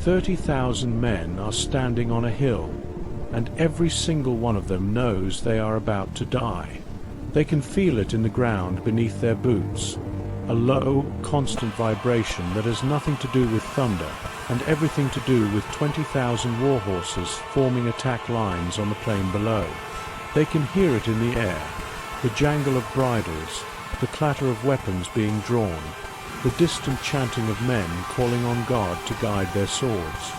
30,000 men are standing on a hill, and every single one of them knows they are about to die. They can feel it in the ground beneath their boots, a low, constant vibration that has nothing to do with thunder and everything to do with 20,000 war horses forming attack lines on the plain below. They can hear it in the air, the jangle of bridles, the clatter of weapons being drawn, the distant chanting of men calling on God to guide their swords.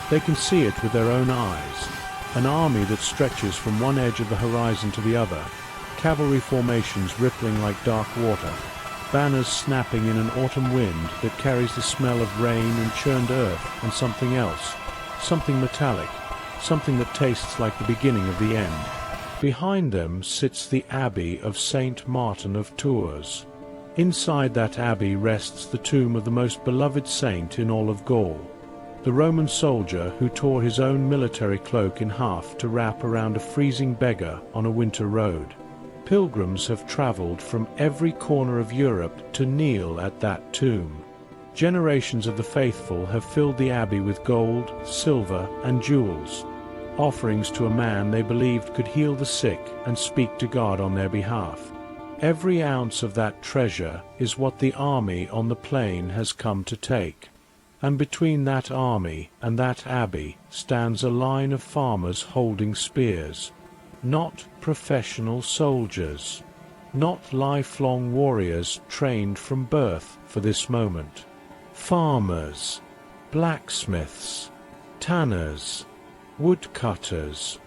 They can see it with their own eyes, an army that stretches from one edge of the horizon to the other, cavalry formations rippling like dark water, banners snapping in an autumn wind that carries the smell of rain and churned earth and something else, something metallic, something that tastes like the beginning of the end. Behind them sits the Abbey of Saint Martin of Tours. Inside that abbey rests the tomb of the most beloved saint in all of Gaul, the Roman soldier who tore his own military cloak in half to wrap around a freezing beggar on a winter road. Pilgrims have traveled from every corner of Europe to kneel at that tomb. Generations of the faithful have filled the abbey with gold, silver, and jewels, offerings to a man they believed could heal the sick and speak to God on their behalf. Every ounce of that treasure is what the army on the plain has come to take. And between that army and that abbey stands a line of farmers holding spears. Not professional soldiers, not lifelong warriors trained from birth for this moment. Farmers, blacksmiths, tanners, woodcutters,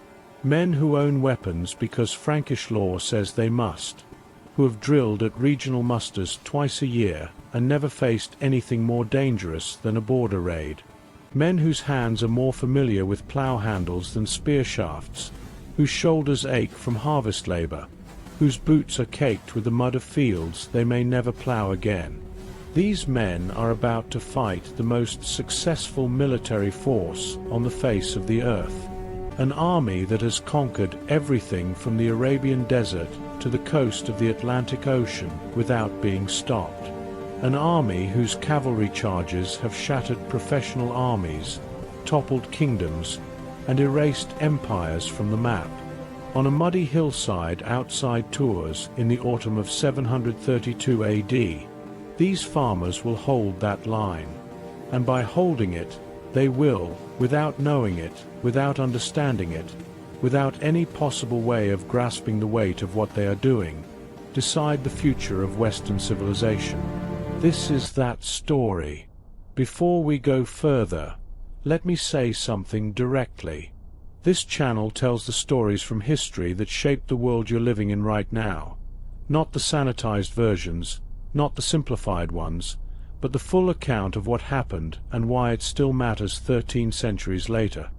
men who own weapons because Frankish law says they must, who have drilled at regional musters twice a year and never faced anything more dangerous than a border raid. Men whose hands are more familiar with plough handles than spear shafts, whose shoulders ache from harvest labor, whose boots are caked with the mud of fields they may never plough again. These men are about to fight the most successful military force on the face of the earth, an army that has conquered everything from the Arabian desert to the coast of the Atlantic Ocean without being stopped. An army whose cavalry charges have shattered professional armies, toppled kingdoms, and erased empires from the map. On a muddy hillside outside Tours in the autumn of 732 AD, these farmers will hold that line, and by holding it, they will, without knowing it, without understanding it, without any possible way of grasping the weight of what they are doing, decide the future of Western civilization. This is that story. Before we go further, let me say something directly. This channel tells the stories from history that shaped the world you're living in right now. Not the sanitized versions, not the simplified ones, but the full account of what happened and why it still matters 13 centuries later.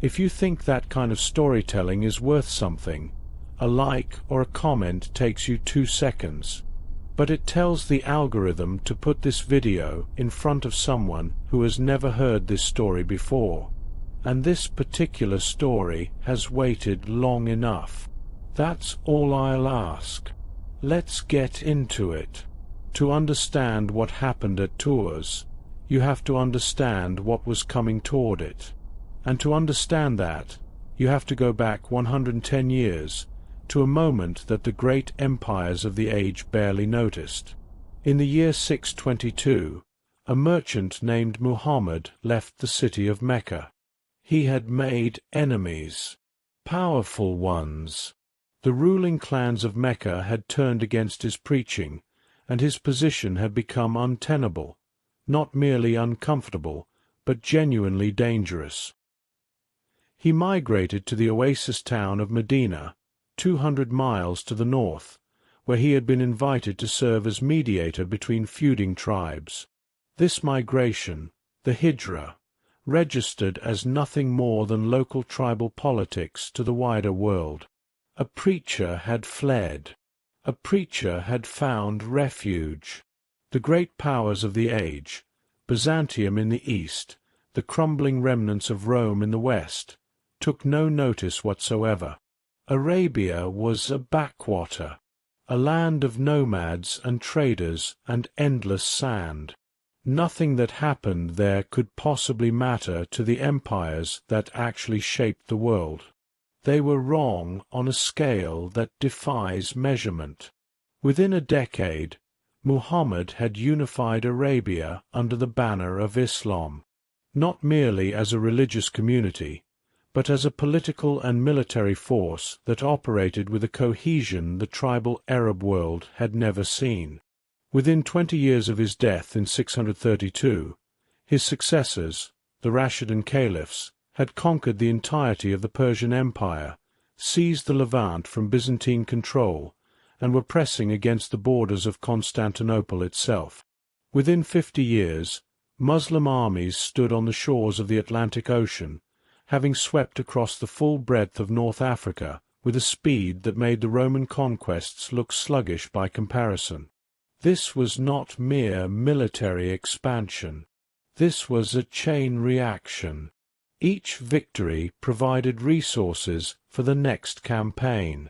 If you think that kind of storytelling is worth something, a like or a comment takes you 2 seconds. But it tells the algorithm to put this video in front of someone who has never heard this story before. And this particular story has waited long enough. That's all I'll ask. Let's get into it. To understand what happened at Tours, you have to understand what was coming toward it. And to understand that, you have to go back 110 years, to a moment that the great empires of the age barely noticed. In the year 622, a merchant named Muhammad left the city of Mecca. He had made enemies, powerful ones. The ruling clans of Mecca had turned against his preaching, and his position had become untenable, not merely uncomfortable, but genuinely dangerous. He migrated to the oasis town of Medina, 200 miles to the north, where he had been invited to serve as mediator between feuding tribes. This migration, the Hijra, registered as nothing more than local tribal politics to the wider world. A preacher had fled. A preacher had found refuge. The great powers of the age, Byzantium in the east, the crumbling remnants of Rome in the west, took no notice whatsoever. Arabia was a backwater, a land of nomads and traders and endless sand. Nothing that happened there could possibly matter to the empires that actually shaped the world. They were wrong on a scale that defies measurement. Within a decade, Muhammad had unified Arabia under the banner of Islam, not merely as a religious community, but as a political and military force that operated with a cohesion the tribal Arab world had never seen. Within 20 years of his death in 632, his successors, the Rashidun Caliphs, had conquered the entirety of the Persian Empire, seized the Levant from Byzantine control, and were pressing against the borders of Constantinople itself. Within 50 years, Muslim armies stood on the shores of the Atlantic Ocean, having swept across the full breadth of North Africa with a speed that made the Roman conquests look sluggish by comparison. This was not mere military expansion. This was a chain reaction. Each victory provided resources for the next campaign.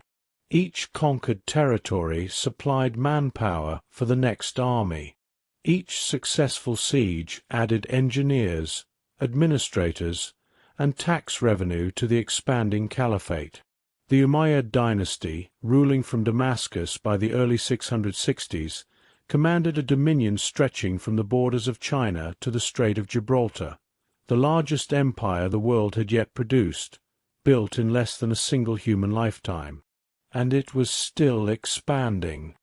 Each conquered territory supplied manpower for the next army. Each successful siege added engineers, administrators, and tax revenue to the expanding caliphate. The Umayyad dynasty, ruling from Damascus by the early 660s, commanded a dominion stretching from the borders of China to the Strait of Gibraltar, the largest empire the world had yet produced, built in less than a single human lifetime. And it was still expanding.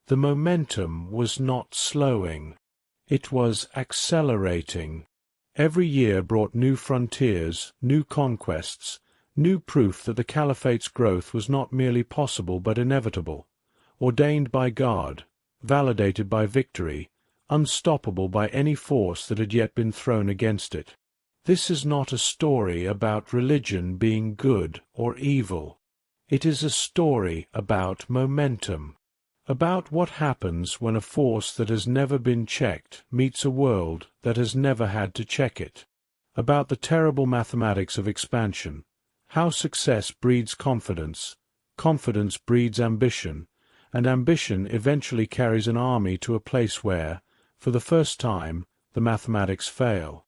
The momentum was not slowing. It was accelerating. Every year brought new frontiers, new conquests, new proof that the caliphate's growth was not merely possible but inevitable, ordained by God, validated by victory, unstoppable by any force that had yet been thrown against it. This is not a story about religion being good or evil. It is a story about momentum, about what happens when a force that has never been checked meets a world that has never had to check it, about the terrible mathematics of expansion, how success breeds confidence, confidence breeds ambition, and ambition eventually carries an army to a place where, for the first time, the mathematics fail.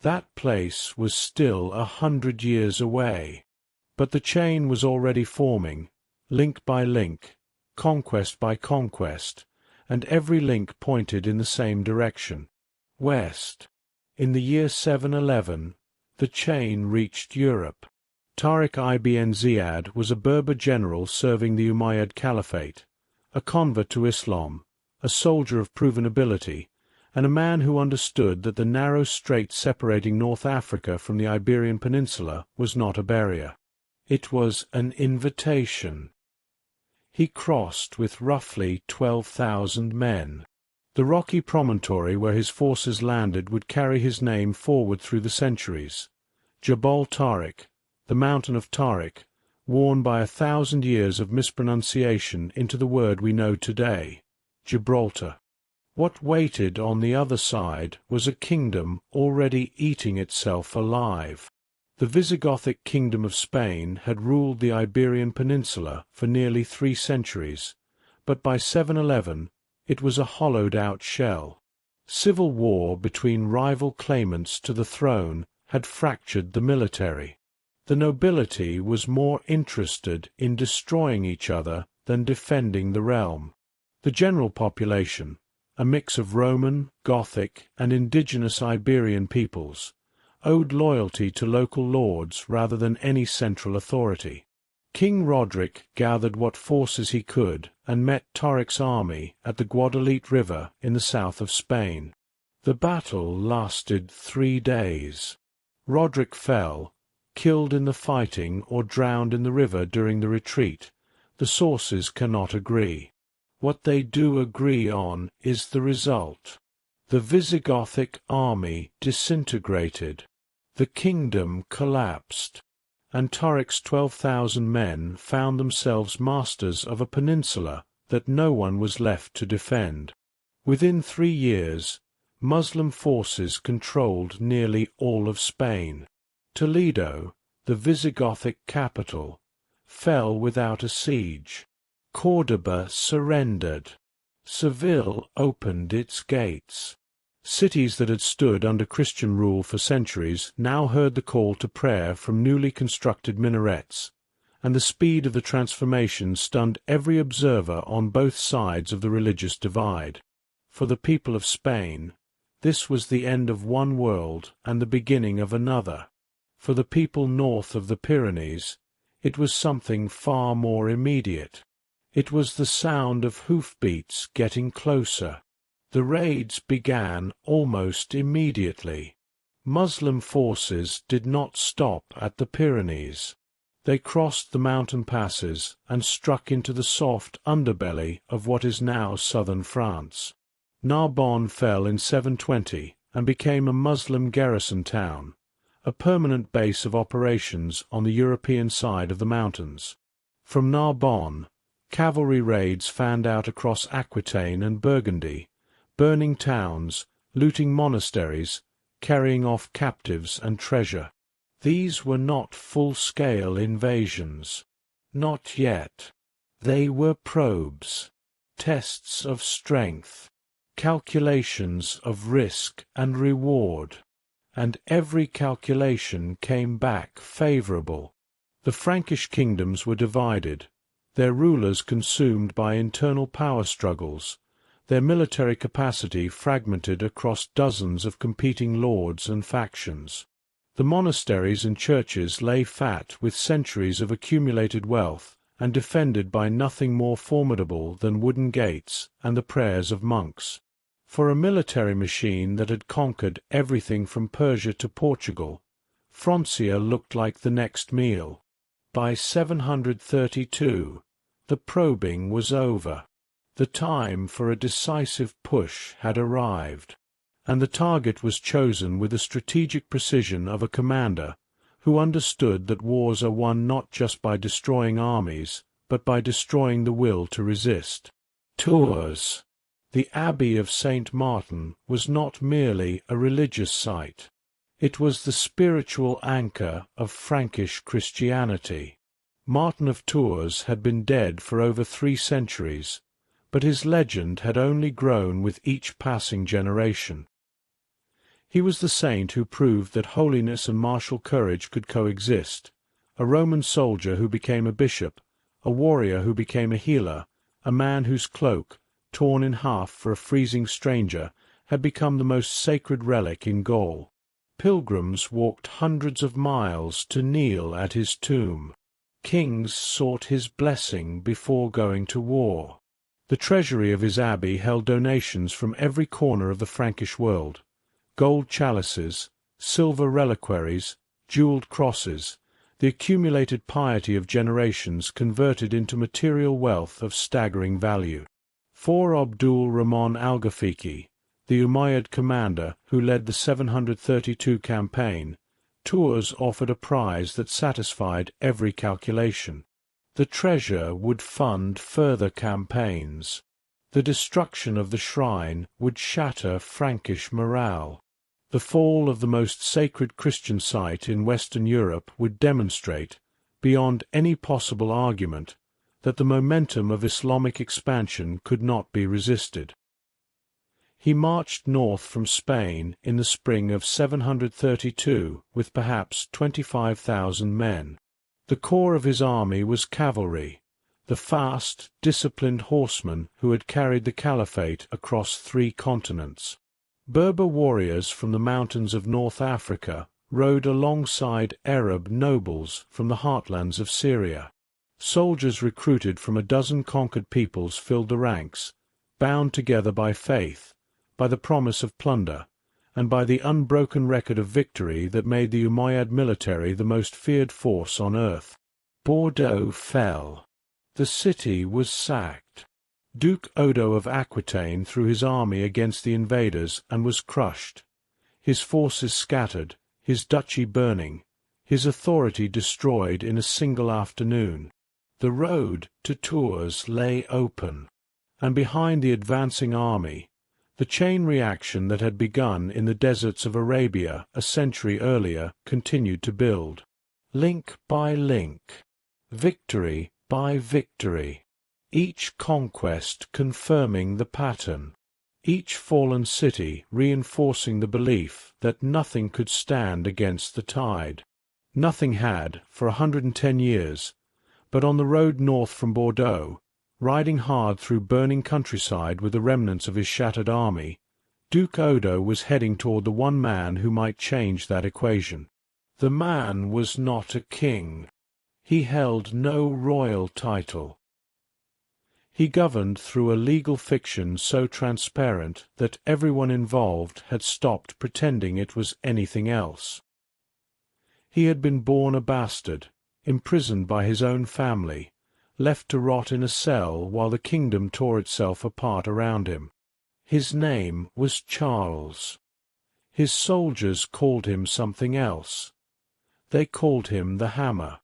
That place was still 100 years away. But the chain was already forming, link by link, conquest by conquest, and every link pointed in the same direction, west. In the year 711, the chain reached Europe. Tariq ibn Ziyad was a Berber general serving the Umayyad Caliphate, a convert to Islam, a soldier of proven ability, and a man who understood that the narrow strait separating North Africa from the Iberian Peninsula was not a barrier. It was an invitation. He crossed with roughly 12,000 men. The rocky promontory where his forces landed would carry his name forward through the centuries. Jabal Tariq, the mountain of Tariq, worn by 1,000 years of mispronunciation into the word we know today, Gibraltar. What waited on the other side was a kingdom already eating itself alive. The Visigothic kingdom of Spain had ruled the Iberian Peninsula for nearly 3 centuries, but by 711 it was a hollowed-out shell. Civil war between rival claimants to the throne had fractured the military. The nobility was more interested in destroying each other than defending the realm. The general population, a mix of Roman, Gothic, and indigenous Iberian peoples, owed loyalty to local lords rather than any central authority. King Roderick gathered what forces he could and met Tariq's army at the Guadalete River in the south of Spain. The battle lasted 3 days. Roderick fell, killed in the fighting or drowned in the river during the retreat. The sources cannot agree. What they do agree on is the result. The Visigothic army disintegrated. The kingdom collapsed, and Tariq's 12,000 men found themselves masters of a peninsula that no one was left to defend. Within 3 years, Muslim forces controlled nearly all of Spain. Toledo, the Visigothic capital, fell without a siege. Córdoba surrendered. Seville opened its gates. Cities that had stood under Christian rule for centuries now heard the call to prayer from newly constructed minarets, and the speed of the transformation stunned every observer on both sides of the religious divide. For the people of Spain, this was the end of one world and the beginning of another. For the people north of the Pyrenees, it was something far more immediate. It was the sound of hoofbeats getting closer. The raids began almost immediately. Muslim forces did not stop at the Pyrenees. They crossed the mountain passes and struck into the soft underbelly of what is now southern France. Narbonne fell in 720 and became a Muslim garrison town, a permanent base of operations on the European side of the mountains. From Narbonne, cavalry raids fanned out across Aquitaine and Burgundy, burning towns, looting monasteries, carrying off captives and treasure. These were not full-scale invasions. Not yet. They were probes, tests of strength, calculations of risk and reward, and every calculation came back favorable. The Frankish kingdoms were divided, their rulers consumed by internal power struggles, their military capacity fragmented across dozens of competing lords and factions. The monasteries and churches lay fat with centuries of accumulated wealth and defended by nothing more formidable than wooden gates and the prayers of monks. For a military machine that had conquered everything from Persia to Portugal, Francia looked like the next meal. By 732, the probing was over. The time for a decisive push had arrived, and the target was chosen with the strategic precision of a commander who understood that wars are won not just by destroying armies, but by destroying the will to resist. Tours. The Abbey of St. Martin was not merely a religious site. It was the spiritual anchor of Frankish Christianity. Martin of Tours had been dead for over 3 centuries, but his legend had only grown with each passing generation. He was the saint who proved that holiness and martial courage could coexist, a Roman soldier who became a bishop, a warrior who became a healer, a man whose cloak, torn in half for a freezing stranger, had become the most sacred relic in Gaul. Pilgrims walked hundreds of miles to kneel at his tomb. Kings sought his blessing before going to war. The treasury of his abbey held donations from every corner of the Frankish world, gold chalices, silver reliquaries, jeweled crosses, the accumulated piety of generations converted into material wealth of staggering value. For Abdul Rahman Al Ghafiqi, the Umayyad commander who led the 732 campaign, Tours offered a prize that satisfied every calculation. The treasure would fund further campaigns. The destruction of the shrine would shatter Frankish morale. The fall of the most sacred Christian site in Western Europe would demonstrate, beyond any possible argument, that the momentum of Islamic expansion could not be resisted. He marched north from Spain in the spring of 732 with perhaps 25,000 men. The core of his army was cavalry, the fast, disciplined horsemen who had carried the Caliphate across 3 continents. Berber warriors from the mountains of North Africa rode alongside Arab nobles from the heartlands of Syria. Soldiers recruited from a dozen conquered peoples filled the ranks, bound together by faith, by the promise of plunder, and by the unbroken record of victory that made the Umayyad military the most feared force on earth. Bordeaux fell. The city was sacked. Duke Odo of Aquitaine threw his army against the invaders and was crushed, his forces scattered, his duchy burning, his authority destroyed in a single afternoon. The road to Tours lay open, and behind the advancing army, the chain reaction that had begun in the deserts of Arabia a century earlier continued to build. Link by link, victory by victory, each conquest confirming the pattern. each fallen city reinforcing the belief that nothing could stand against the tide. Nothing had, for 110 years, but on the road north from Bordeaux, riding hard through burning countryside with the remnants of his shattered army, Duke Odo was heading toward the one man who might change that equation. The man was not a king. He held no royal title. He governed through a legal fiction so transparent that everyone involved had stopped pretending it was anything else. He had been born a bastard, imprisoned by his own family, left to rot in a cell while the kingdom tore itself apart around him. His name was Charles. His soldiers called him something else. They called him the Hammer,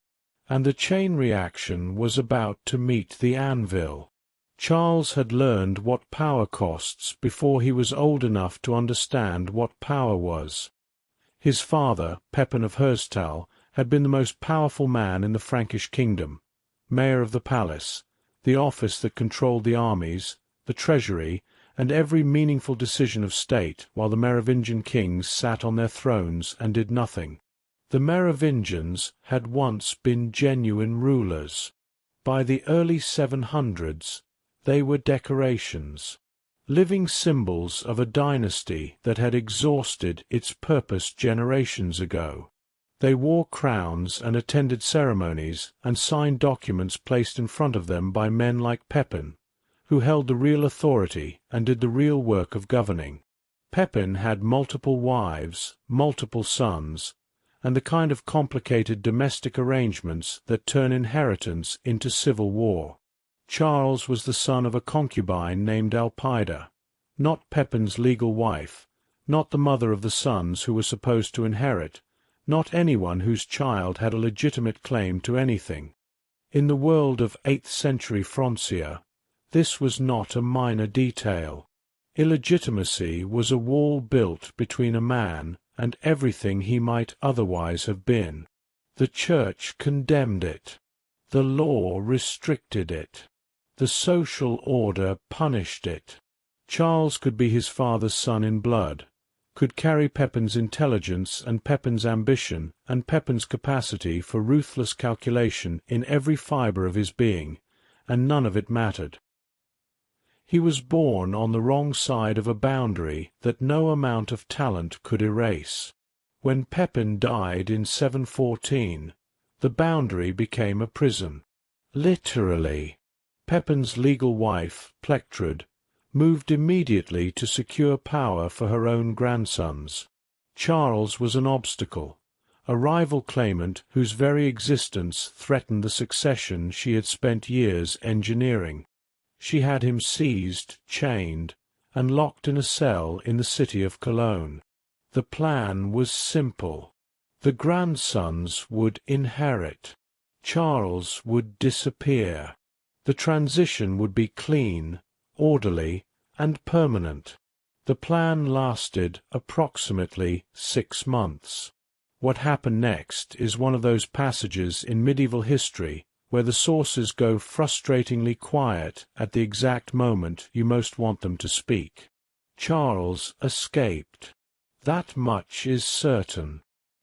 and the chain reaction was about to meet the anvil. Charles had learned what power costs before he was old enough to understand what power was. His father, Pepin of Herstal, had been the most powerful man in the Frankish kingdom, mayor of the palace, the office that controlled the armies, the treasury, and every meaningful decision of state, while the Merovingian kings sat on their thrones and did nothing. The Merovingians had once been genuine rulers. By the early 700s, they were decorations, living symbols of a dynasty that had exhausted its purpose generations ago. They wore crowns and attended ceremonies and signed documents placed in front of them by men like Pepin, who held the real authority and did the real work of governing. Pepin had multiple wives, multiple sons, and the kind of complicated domestic arrangements that turn inheritance into civil war. Charles was the son of a concubine named Alpida, not Pepin's legal wife, not the mother of the sons who were supposed to inherit, not anyone whose child had a legitimate claim to anything. In the world of 8th-century Francia, this was not a minor detail. Illegitimacy was a wall built between a man and everything he might otherwise have been. The Church condemned it. The law restricted it. The social order punished it. Charles could be his father's son in blood, could carry Pepin's intelligence and Pepin's ambition and Pepin's capacity for ruthless calculation in every fibre of his being, and none of it mattered. He was born on the wrong side of a boundary that no amount of talent could erase. When Pepin died in 714, the boundary became a prison. Literally. Pepin's legal wife, Plectrude, moved immediately to secure power for her own grandsons. Charles was an obstacle, a rival claimant whose very existence threatened the succession she had spent years engineering. She had him seized, chained, and locked in a cell in the city of Cologne. The plan was simple. The grandsons would inherit. Charles would disappear. The transition would be clean, orderly, and permanent. The plan lasted approximately 6 months. What happened next is one of those passages in medieval history where the sources go frustratingly quiet at the exact moment you most want them to speak. Charles escaped. That much is certain.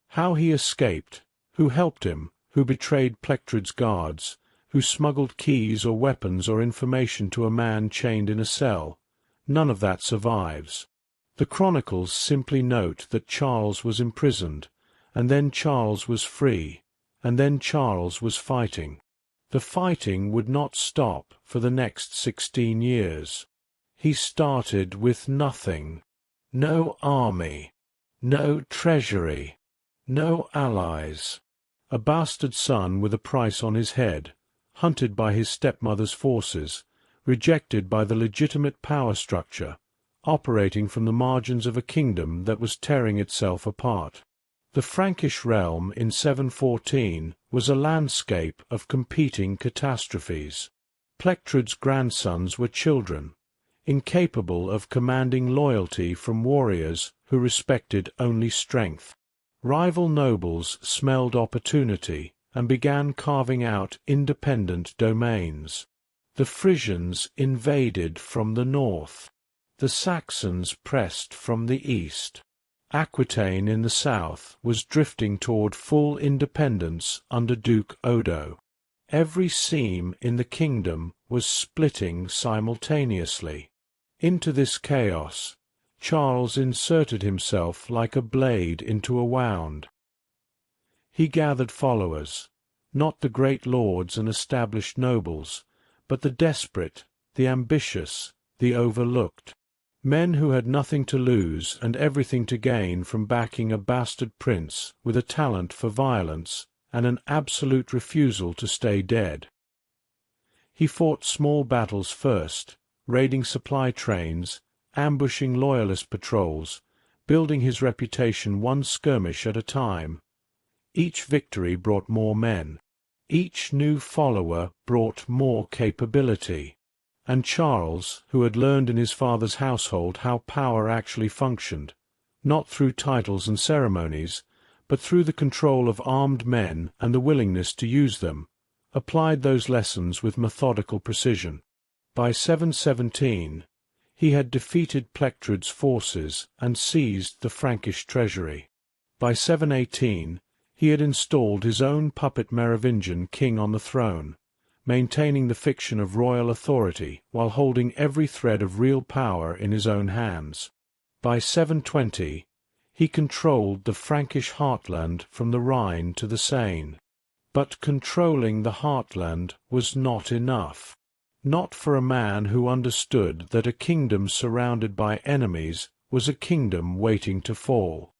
How he escaped, who helped him, who betrayed Plectrude's guards, who smuggled keys or weapons or information to a man chained in a cell, none of that survives. The chronicles simply note that Charles was imprisoned, and then Charles was free, and then Charles was fighting. The fighting would not stop for the next 16 years. He started with nothing. No army, no treasury, no allies. A bastard son with a price on his head, hunted by his stepmother's forces, rejected by the legitimate power structure, operating from the margins of a kingdom that was tearing itself apart. The Frankish realm in 714 was a landscape of competing catastrophes. Plectrude's grandsons were children, incapable of commanding loyalty from warriors who respected only strength. Rival nobles smelled opportunity and began carving out independent domains. The Frisians invaded from the north. The Saxons pressed from the east. Aquitaine in the south was drifting toward full independence under Duke Odo. Every seam in the kingdom was splitting simultaneously. Into this chaos, Charles inserted himself like a blade into a wound. He gathered followers, not the great lords and established nobles, but the desperate, the ambitious, the overlooked. Men who had nothing to lose and everything to gain from backing a bastard prince with a talent for violence and an absolute refusal to stay dead. He fought small battles first, raiding supply trains, ambushing loyalist patrols, building his reputation one skirmish at a time. Each victory brought more men. Each new follower brought more capability. And Charles, who had learned in his father's household how power actually functioned, not through titles and ceremonies, but through the control of armed men and the willingness to use them, applied those lessons with methodical precision. By 717, he had defeated Plectrude's forces and seized the Frankish treasury. By 718, he had installed his own puppet Merovingian king on the throne, maintaining the fiction of royal authority while holding every thread of real power in his own hands. By 720, he controlled the Frankish heartland from the Rhine to the Seine. But controlling the heartland was not enough. Not for a man who understood that a kingdom surrounded by enemies was a kingdom waiting to fall.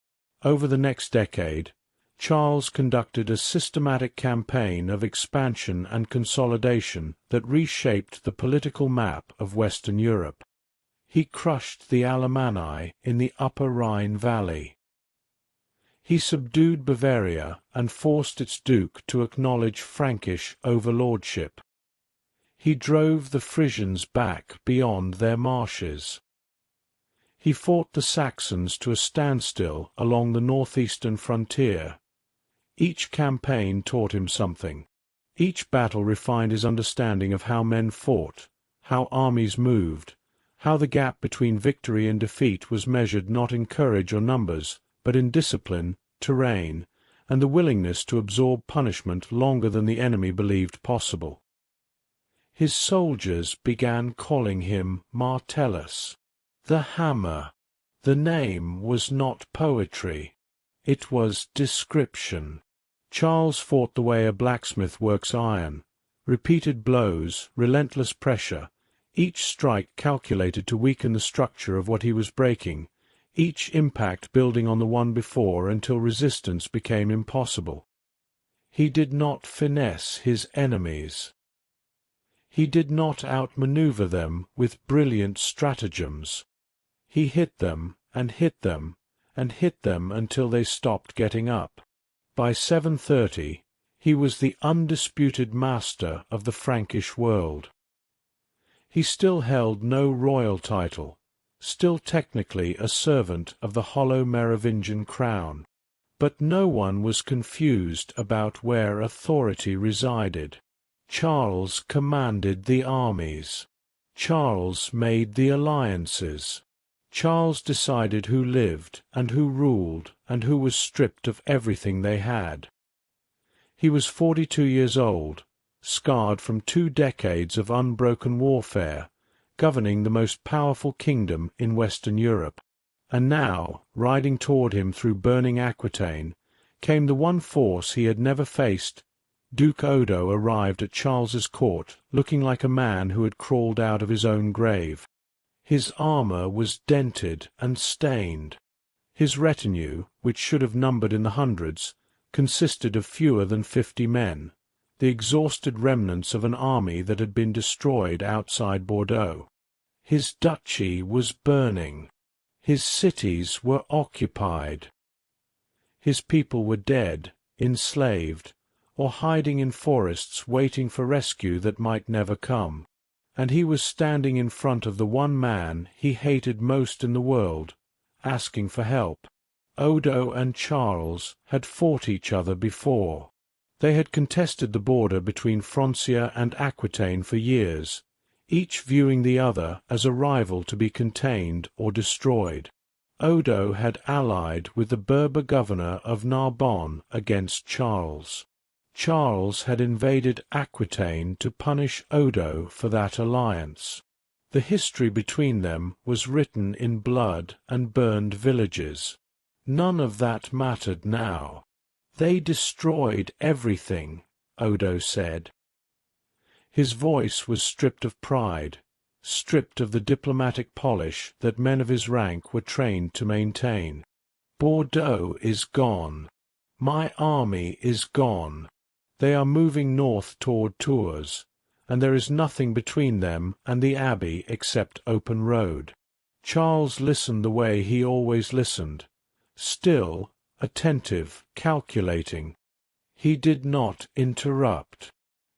Over the next decade, Charles conducted a systematic campaign of expansion and consolidation that reshaped the political map of Western Europe. He crushed the Alemanni in the upper Rhine valley. He subdued Bavaria and forced its duke to acknowledge Frankish overlordship. He drove the Frisians back beyond their marshes. He fought the Saxons to a standstill along the northeastern frontier. Each campaign taught him something. Each battle refined his understanding of how men fought, how armies moved, how the gap between victory and defeat was measured not in courage or numbers, but in discipline, terrain, and the willingness to absorb punishment longer than the enemy believed possible. His soldiers began calling him Martellus, the hammer. The name was not poetry. It was description. Charles fought the way a blacksmith works iron. Repeated blows, relentless pressure, each strike calculated to weaken the structure of what he was breaking, each impact building on the one before until resistance became impossible. He did not finesse his enemies. He did not outmaneuver them with brilliant stratagems. He hit them and hit them and hit them until they stopped getting up. By 730, he was the undisputed master of the Frankish world. He still held no royal title, still technically a servant of the hollow Merovingian crown. But no one was confused about where authority resided. Charles commanded the armies. Charles made the alliances. Charles decided who lived and who ruled and who was stripped of everything they had. He was 42 years old, scarred from 2 decades of unbroken warfare, governing the most powerful kingdom in Western Europe. And now, riding toward him through burning Aquitaine, came the one force he had never faced. Duke Odo arrived at Charles's court looking like a man who had crawled out of his own grave. His armor was dented and stained. His retinue, which should have numbered in the hundreds, consisted of fewer than 50 men, the exhausted remnants of an army that had been destroyed outside Bordeaux. His duchy was burning. His cities were occupied. His people were dead, enslaved, or hiding in forests waiting for rescue that might never come. And he was standing in front of the one man he hated most in the world, asking for help. Odo and Charles had fought each other before. They had contested the border between Francia and Aquitaine for years, each viewing the other as a rival to be contained or destroyed. Odo had allied with the Berber governor of Narbonne against Charles. Charles had invaded Aquitaine to punish Odo for that alliance. The history between them was written in blood and burned villages. None of that mattered now. They destroyed everything, Odo said. His voice was stripped of pride, stripped of the diplomatic polish that men of his rank were trained to maintain. Bordeaux is gone. My army is gone. They are moving north toward Tours, and there is nothing between them and the abbey except open road. Charles listened the way he always listened, still, attentive, calculating. He did not interrupt.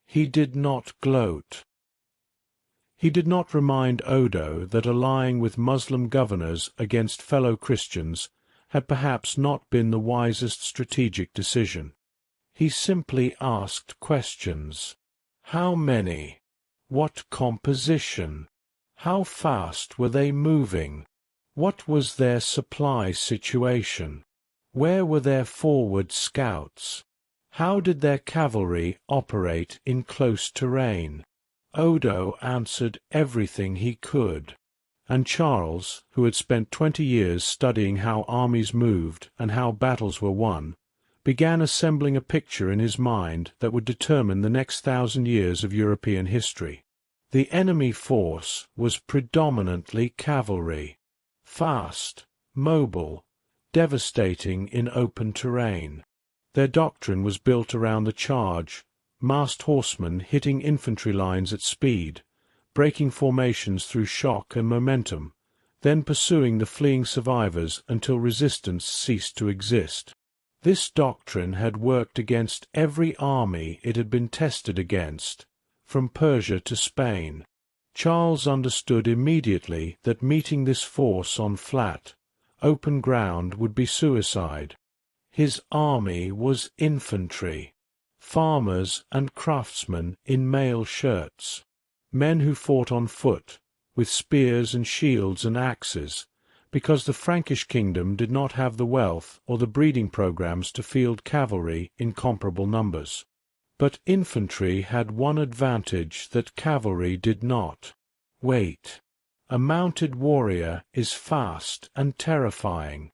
He did not gloat. He did not remind Odo that allying with Muslim governors against fellow Christians had perhaps not been the wisest strategic decision. He simply asked questions. How many? What composition? How fast were they moving? What was their supply situation? Where were their forward scouts? How did their cavalry operate in close terrain? Odo answered everything he could, and Charles, who had spent 20 years studying how armies moved and how battles were won, began assembling a picture in his mind that would determine the next 1,000 years of European history. The enemy force was predominantly cavalry, fast, mobile, devastating in open terrain. Their doctrine was built around the charge, massed horsemen hitting infantry lines at speed, breaking formations through shock and momentum, then pursuing the fleeing survivors until resistance ceased to exist. This doctrine had worked against every army it had been tested against, from Persia to Spain. Charles understood immediately that meeting this force on flat, open ground would be suicide. His army was infantry, farmers and craftsmen in mail shirts, men who fought on foot, with spears and shields and axes, because the Frankish kingdom did not have the wealth or the breeding programs to field cavalry in comparable numbers. But infantry had one advantage that cavalry did not: weight. A mounted warrior is fast and terrifying,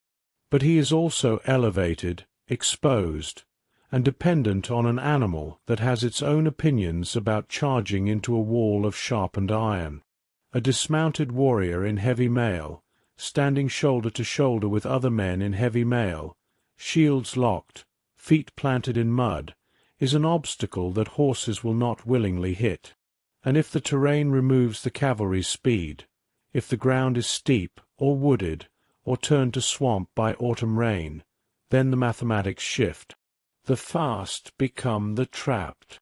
but he is also elevated, exposed, and dependent on an animal that has its own opinions about charging into a wall of sharpened iron. A dismounted warrior in heavy mail, standing shoulder to shoulder with other men in heavy mail, shields locked, feet planted in mud, is an obstacle that horses will not willingly hit. And if the terrain removes the cavalry's speed, if the ground is steep or wooded or turned to swamp by autumn rain, then the mathematics shift. The fast become the trapped,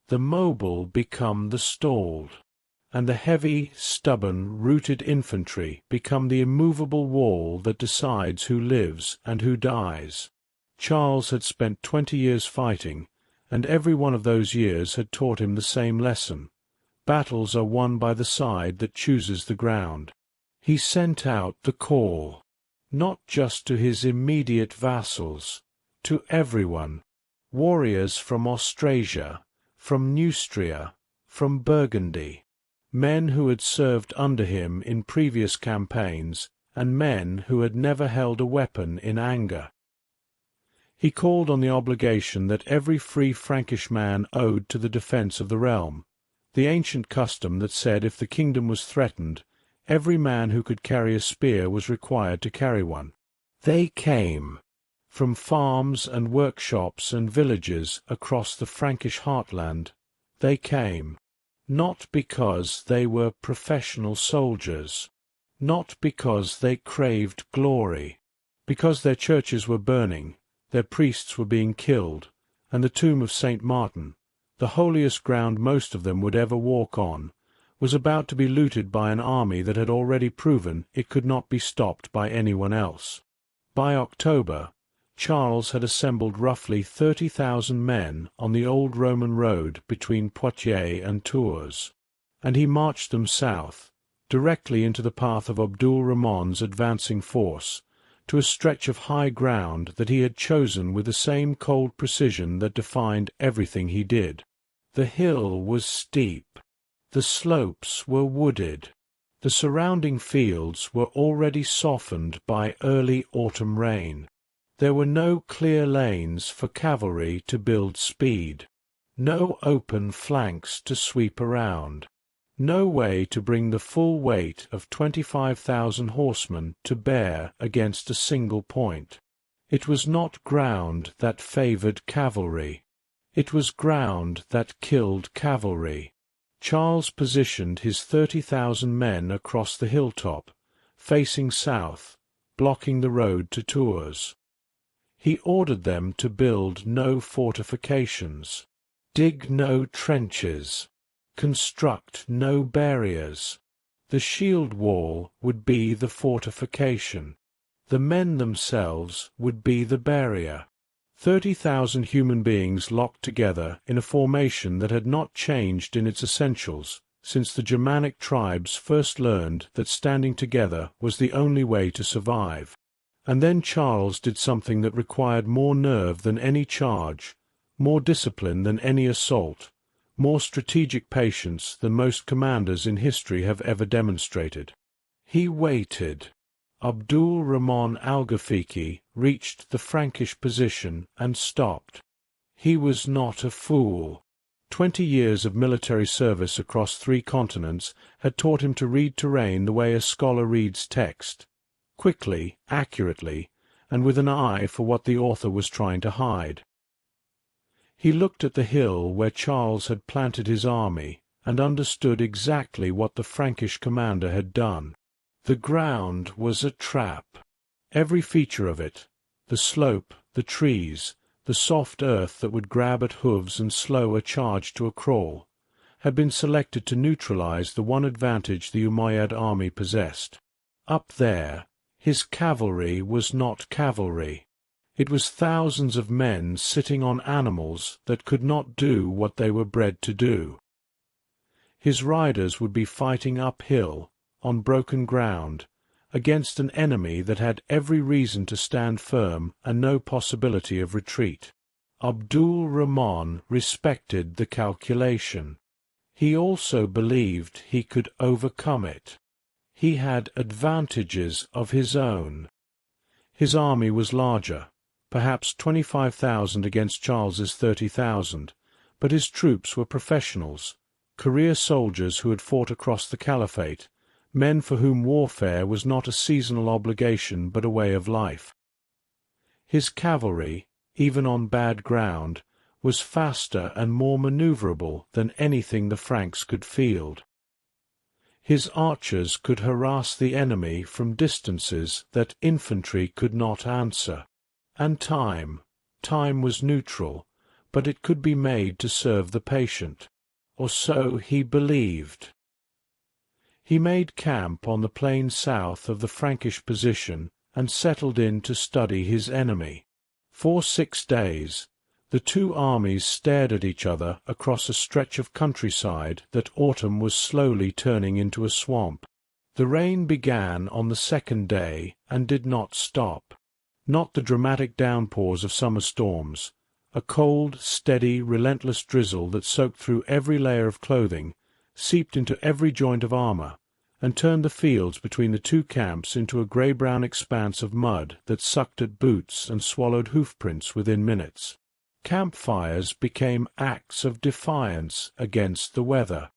the mobile become the stalled, and the heavy, stubborn, rooted infantry become the immovable wall that decides who lives and who dies. Charles had spent 20 years fighting, and every one of those years had taught him the same lesson. Battles are won by the side that chooses the ground. He sent out the call, not just to his immediate vassals, to everyone, warriors from Austrasia, from Neustria, from Burgundy, men who had served under him in previous campaigns, and men who had never held a weapon in anger. He called on the obligation that every free Frankish man owed to the defence of the realm, the ancient custom that said if the kingdom was threatened, every man who could carry a spear was required to carry one. They came from farms and workshops and villages across the Frankish heartland. They came, not because they were professional soldiers, not because they craved glory, because their churches were burning, their priests were being killed, and the tomb of St. Martin, the holiest ground most of them would ever walk on, was about to be looted by an army that had already proven it could not be stopped by anyone else. By October, Charles had assembled roughly 30,000 men on the old Roman road between Poitiers and Tours. and he marched them south, directly into the path of Abdul Rahman's advancing force, to a stretch of high ground that he had chosen with the same cold precision that defined everything he did. The hill was steep. The slopes were wooded. The surrounding fields were already softened by early autumn rain. There were no clear lanes for cavalry to build speed, no open flanks to sweep around, no way to bring the full weight of 25,000 horsemen to bear against a single point. It was not ground that favored cavalry. It was ground that killed cavalry. Charles positioned his 30,000 men across the hilltop, facing south, blocking the road to Tours. He ordered them to build no fortifications, dig no trenches, construct no barriers. The shield wall would be the fortification. The men themselves would be the barrier. 30,000 human beings locked together in a formation that had not changed in its essentials since the Germanic tribes first learned that standing together was the only way to survive. And then Charles did something that required more nerve than any charge, more discipline than any assault, more strategic patience than most commanders in history have ever demonstrated. He waited. Abdul Rahman Al Ghafiqi reached the Frankish position and stopped. He was not a fool. 20 years of military service across 3 continents had taught him to read terrain the way a scholar reads text, quickly, accurately, and with an eye for what the author was trying to hide. He looked at the hill where Charles had planted his army and understood exactly what the Frankish commander had done. The ground was a trap. Every feature of it, the slope, the trees, the soft earth that would grab at hooves and slow a charge to a crawl, had been selected to neutralize the one advantage the Umayyad army possessed. Up there, his cavalry was not cavalry. It was thousands of men sitting on animals that could not do what they were bred to do. His riders would be fighting uphill, on broken ground, against an enemy that had every reason to stand firm and no possibility of retreat. Abdul Rahman respected the calculation. He also believed he could overcome it. He had advantages of his own. His army was larger, perhaps 25,000 against Charles's 30,000, but his troops were professionals, career soldiers who had fought across the Caliphate, men for whom warfare was not a seasonal obligation but a way of life. His cavalry, even on bad ground, was faster and more maneuverable than anything the Franks could field. His archers could harass the enemy from distances that infantry could not answer. And time was neutral, but it could be made to serve the patient, or so he believed. He made camp on the plain south of the Frankish position and settled in to study his enemy. For 6 days, the 2 armies stared at each other across a stretch of countryside that autumn was slowly turning into a swamp. The rain began on the 2nd day and did not stop. Not the dramatic downpours of summer storms, a cold, steady, relentless drizzle that soaked through every layer of clothing, seeped into every joint of armor, and turned the fields between the 2 camps into a grey-brown expanse of mud that sucked at boots and swallowed hoofprints within minutes. Campfires became acts of defiance against the weather.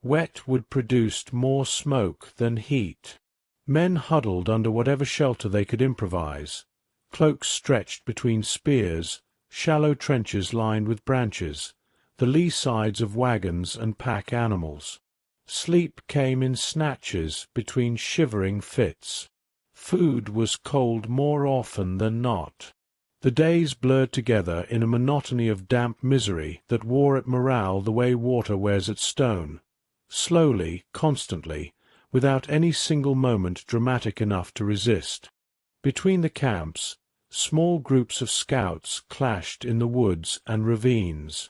Wet wood produced more smoke than heat. Men huddled under whatever shelter they could improvise, cloaks stretched between spears, shallow trenches lined with branches, the lee sides of wagons and pack animals. Sleep came in snatches between shivering fits. Food was cold more often than not. The days blurred together in a monotony of damp misery that wore at morale the way water wears at stone, slowly, constantly, without any single moment dramatic enough to resist. Between the camps, small groups of scouts clashed in the woods and ravines.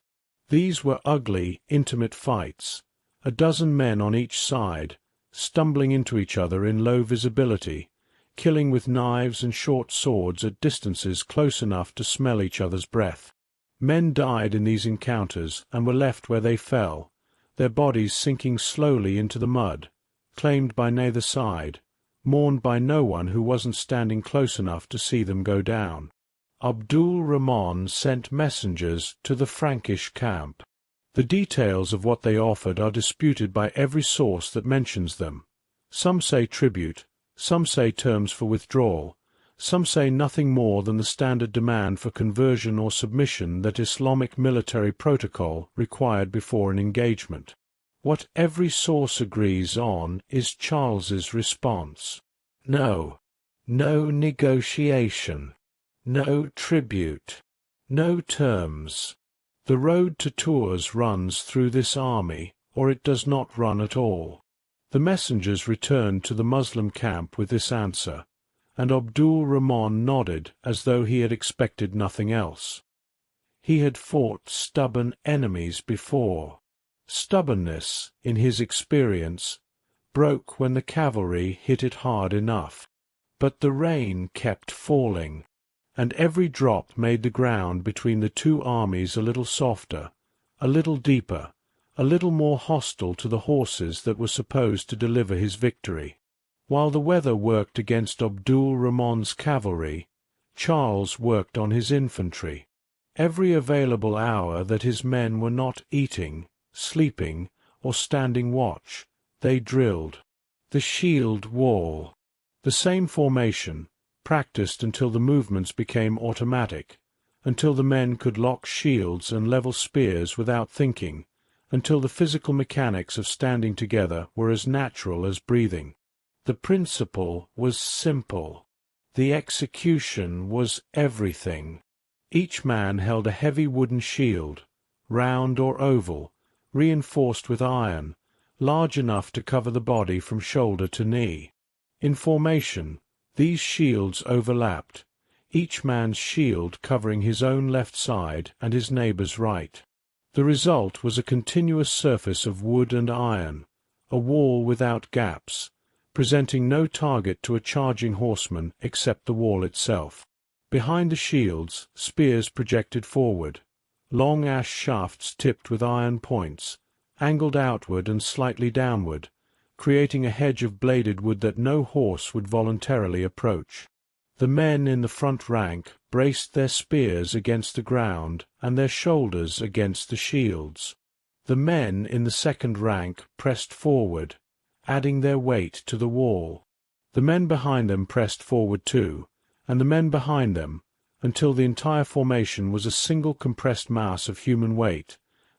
These were ugly, intimate fights, a dozen men on each side, stumbling into each other in low visibility, killing with knives and short swords at distances close enough to smell each other's breath. Men died in these encounters and were left where they fell, their bodies sinking slowly into the mud, claimed by neither side, mourned by no one who wasn't standing close enough to see them go down. Abdul Rahman sent messengers to the Frankish camp. The details of what they offered are disputed by every source that mentions them. Some say tribute, some say terms for withdrawal, some say nothing more than the standard demand for conversion or submission that Islamic military protocol required before an engagement. What every source agrees on is Charles's response. No. No negotiation. No tribute. No terms. The road to Tours runs through this army, or it does not run at all. The messengers returned to the Muslim camp with this answer, and Abdul Rahman nodded as though he had expected nothing else. He had fought stubborn enemies before. Stubbornness, in his experience, broke when the cavalry hit it hard enough. But the rain kept falling, and every drop made the ground between the two armies a little softer, a little deeper, a little more hostile to the horses that were supposed to deliver his victory. While the weather worked against Abdul Rahman's cavalry, Charles worked on his infantry. Every available hour that his men were not eating, sleeping, or standing watch, they drilled. The shield wall. The same formation, practiced until the movements became automatic, until the men could lock shields and level spears without thinking, until the physical mechanics of standing together were as natural as breathing. The principle was simple. The execution was everything. Each man held a heavy wooden shield, round or oval, reinforced with iron, large enough to cover the body from shoulder to knee. In formation, these shields overlapped, each man's shield covering his own left side and his neighbour's right. The result was a continuous surface of wood and iron, a wall without gaps, presenting no target to a charging horseman except the wall itself. Behind the shields, spears projected forward, long ash shafts tipped with iron points, angled outward and slightly downward, creating a hedge of bladed wood that no horse would voluntarily approach. The men in the front rank braced their spears against the ground and their shoulders against the shields. The men in the second rank pressed forward, adding their weight to the wall. The men behind them pressed forward too, and the men behind them, until the entire formation was a single compressed mass of human weight,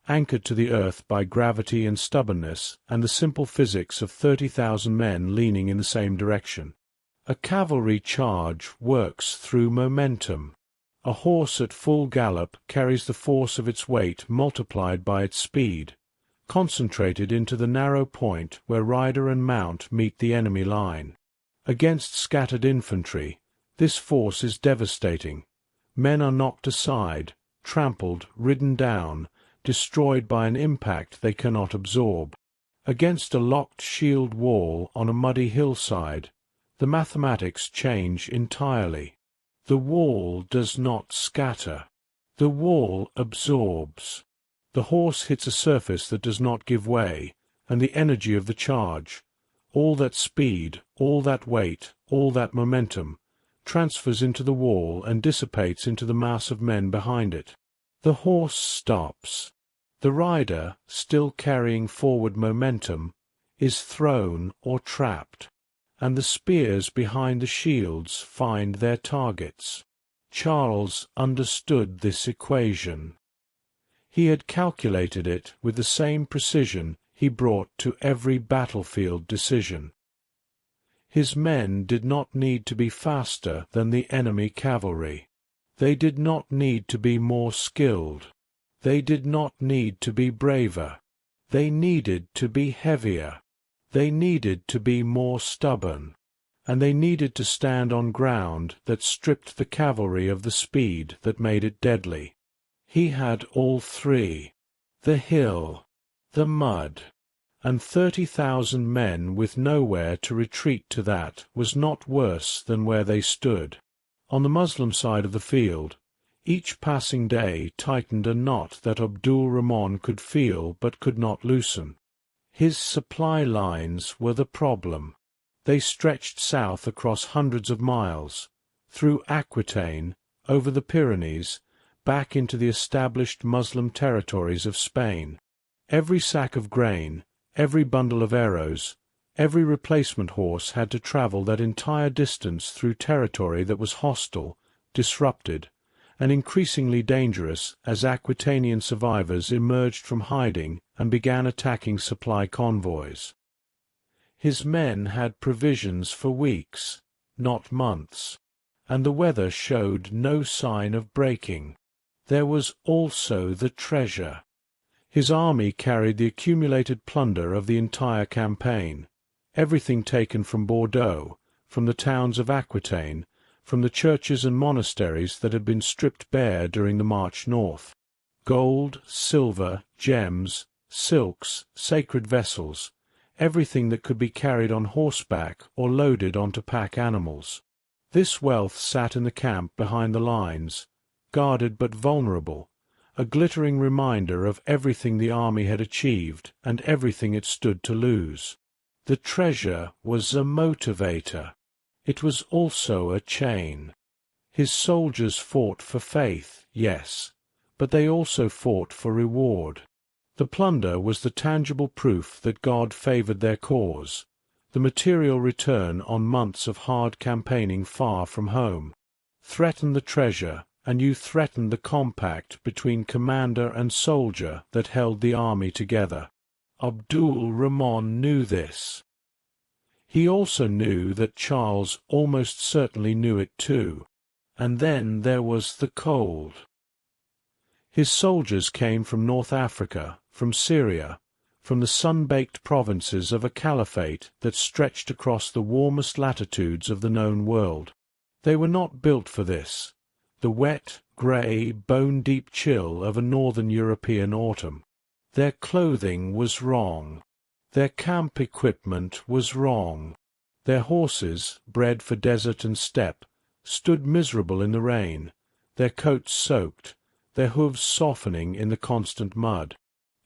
anchored to the earth by gravity and stubbornness and the simple physics of 30,000 men leaning in the same direction. A cavalry charge works through momentum. A horse at full gallop carries the force of its weight multiplied by its speed, concentrated into the narrow point where rider and mount meet the enemy line. Against scattered infantry, this force is devastating. Men are knocked aside, trampled, ridden down, destroyed by an impact they cannot absorb. Against a locked shield wall on a muddy hillside, the mathematics change entirely. The wall does not scatter. The wall absorbs. The horse hits a surface that does not give way, and the energy of the charge, all that speed, all that weight, all that momentum, transfers into the wall and dissipates into the mass of men behind it. The horse stops. The rider, still carrying forward momentum, is thrown or trapped, and the spears behind the shields find their targets. Charles understood this equation. He had calculated it with the same precision he brought to every battlefield decision. His men did not need to be faster than the enemy cavalry. They did not need to be more skilled. They did not need to be braver. They needed to be heavier. They needed to be more stubborn. And they needed to stand on ground that stripped the cavalry of the speed that made it deadly. He had all three: the hill, the mud, and 30,000 men with nowhere to retreat to, that was not worse than where they stood. On the Muslim side of the field, each passing day tightened a knot that Abdul Rahman could feel but could not loosen. His supply lines were the problem. They stretched south across hundreds of miles, through Aquitaine, over the Pyrenees, back into the established Muslim territories of Spain. Every sack of grain, every bundle of arrows, every replacement horse had to travel that entire distance through territory that was hostile, disrupted, and increasingly dangerous as Aquitanian survivors emerged from hiding and began attacking supply convoys. His men had provisions for weeks, not months, and the weather showed no sign of breaking. There was also the treasure. His army carried the accumulated plunder of the entire campaign, everything taken from Bordeaux, from the towns of Aquitaine, from the churches and monasteries that had been stripped bare during the march north. Gold, silver, gems, silks, sacred vessels, everything that could be carried on horseback or loaded onto pack animals. This wealth sat in the camp behind the lines, guarded but vulnerable, a glittering reminder of everything the army had achieved and everything it stood to lose. The treasure was a motivator. It was also a chain. His soldiers fought for faith, yes, but they also fought for reward. The plunder was the tangible proof that God favored their cause, the material return on months of hard campaigning far from home. Threaten the treasure, and you threatened the compact between commander and soldier that held the army together. Abdul Rahman knew this. He also knew that Charles almost certainly knew it too. And then there was the cold. His soldiers came from North Africa, from Syria, from the sun-baked provinces of a caliphate that stretched across the warmest latitudes of the known world. They were not built for this, the wet, grey, bone-deep chill of a northern European autumn. Their clothing was wrong. Their camp equipment was wrong. Their horses, bred for desert and steppe, stood miserable in the rain, their coats soaked, their hooves softening in the constant mud.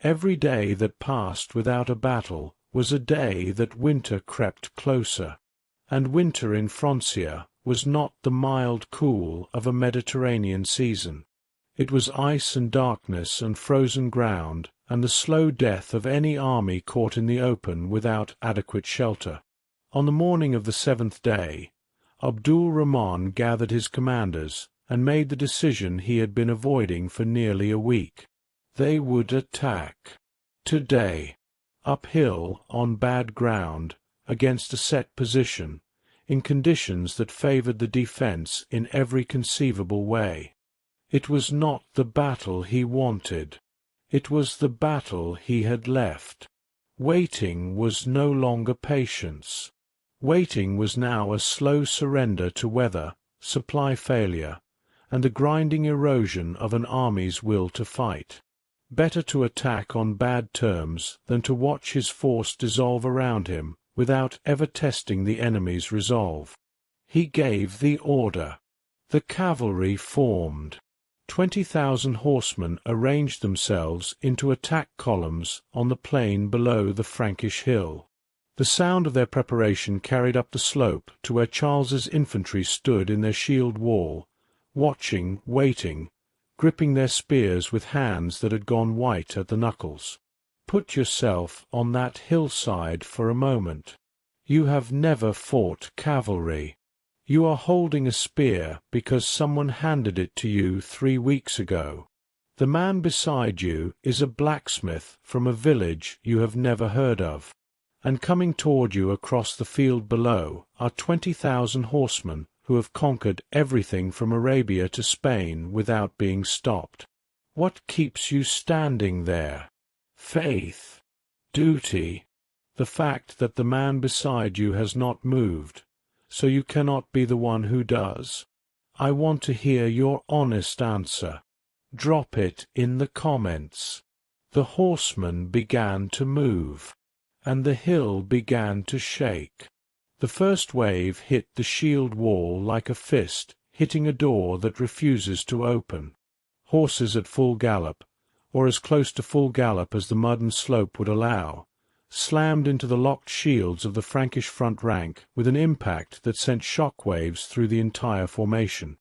Every day that passed without a battle was a day that winter crept closer, and winter in Francia was not the mild cool of a Mediterranean season. It was ice and darkness and frozen ground, and the slow death of any army caught in the open without adequate shelter. On the morning of the 7th day, Abdul Rahman gathered his commanders and made the decision he had been avoiding for nearly a week. They would attack. Today. Uphill, on bad ground, against a set position, in conditions that favored the defense in every conceivable way. It was not the battle he wanted. It was the battle he had left. Waiting was no longer patience. Waiting was now a slow surrender to weather, supply failure, and the grinding erosion of an army's will to fight. Better to attack on bad terms than to watch his force dissolve around him without ever testing the enemy's resolve. He gave the order. The cavalry formed. 20,000 horsemen arranged themselves into attack columns on the plain below the Frankish hill. The sound of their preparation carried up the slope to where Charles's infantry stood in their shield wall, watching, waiting, gripping their spears with hands that had gone white at the knuckles. Put yourself on that hillside for a moment. You have never fought cavalry. You are holding a spear because someone handed it to you 3 weeks ago. The man beside you is a blacksmith from a village you have never heard of, and coming toward you across the field below are 20,000 horsemen who have conquered everything from Arabia to Spain without being stopped. What keeps you standing there? Faith, duty, the fact that the man beside you has not moved, so you cannot be the one who does. I want to hear your honest answer. Drop it in the comments. The horsemen began to move. and the hill began to shake. The first wave hit the shield wall like a fist, hitting a door that refuses to open. Horses at full gallop, or as close to full gallop as the mud and slope would allow, slammed into the locked shields of the Frankish front rank with an impact that sent shock waves through the entire formation.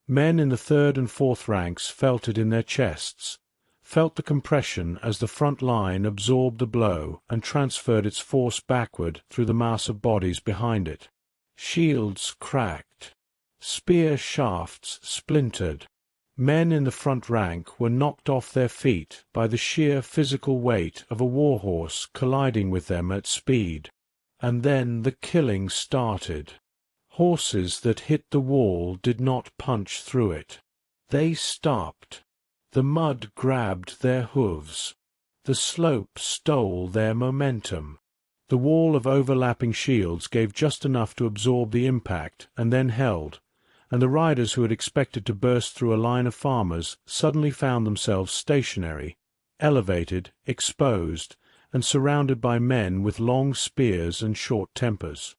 Men in the third and fourth ranks felt it in their chests, felt the compression as the front line absorbed the blow and transferred its force backward through the mass of bodies behind it. Shields cracked. Spear shafts splintered. Men in the front rank were knocked off their feet by the sheer physical weight of a warhorse colliding with them at speed. And then the killing started. Horses that hit the wall did not punch through it. They stopped. The mud grabbed their hooves. The slope stole their momentum. The wall of overlapping shields gave just enough to absorb the impact and then held, and the riders who had expected to burst through a line of farmers suddenly found themselves stationary, elevated, exposed, and surrounded by men with long spears and short tempers.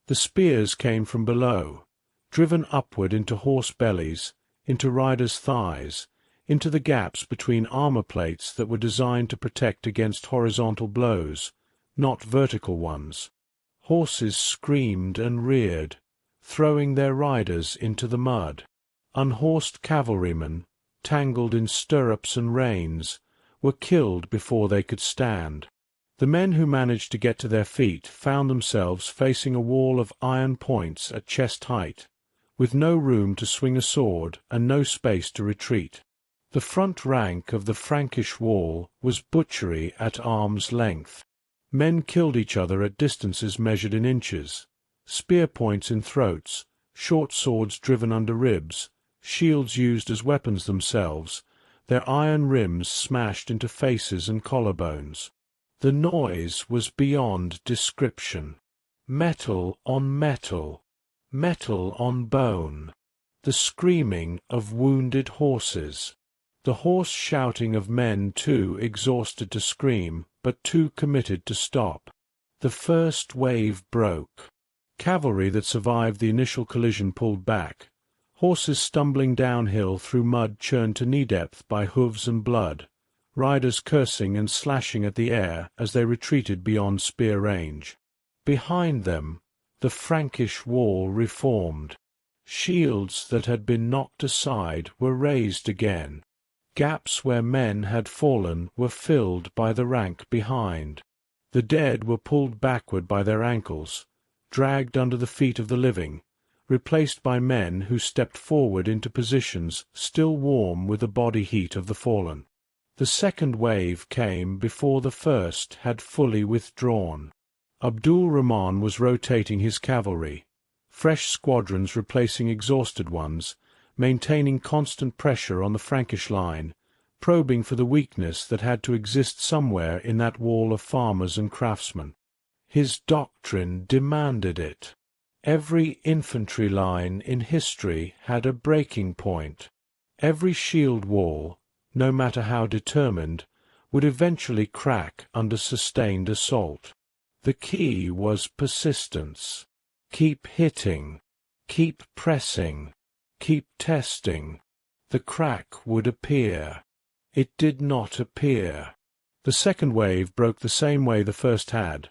The spears came from below, driven upward into horse bellies, into riders' thighs, into the gaps between armor plates that were designed to protect against horizontal blows, not vertical ones. Horses screamed and reared, throwing their riders into the mud. Unhorsed cavalrymen, tangled in stirrups and reins, were killed before they could stand. The men who managed to get to their feet found themselves facing a wall of iron points at chest height, with no room to swing a sword and no space to retreat. The front rank of the Frankish wall was butchery at arm's length. Men killed each other at distances measured in inches, spear points in throats, short swords driven under ribs, shields used as weapons themselves, their iron rims smashed into faces and collarbones. The noise was beyond description. Metal on metal, metal on bone, the screaming of wounded horses. The hoarse shouting of men too exhausted to scream, but too committed to stop. The first wave broke. Cavalry that survived the initial collision pulled back. Horses stumbling downhill through mud churned to knee-depth by hooves and blood, riders cursing and slashing at the air as they retreated beyond spear range. Behind them, the Frankish wall reformed. Shields that had been knocked aside were raised again. Gaps where men had fallen were filled by the rank behind. The dead were pulled backward by their ankles, dragged under the feet of the living, replaced by men who stepped forward into positions still warm with the body heat of the fallen. The second wave came before the first had fully withdrawn. Abdul Rahman was rotating his cavalry, fresh squadrons replacing exhausted ones, maintaining constant pressure on the Frankish line, probing for the weakness that had to exist somewhere in that wall of farmers and craftsmen. His doctrine demanded it. Every infantry line in history had a breaking point. Every shield wall, no matter how determined, would eventually crack under sustained assault. The key was persistence. Keep hitting. Keep pressing. Keep testing. The crack would appear. It did not appear. The second wave broke the same way the first had.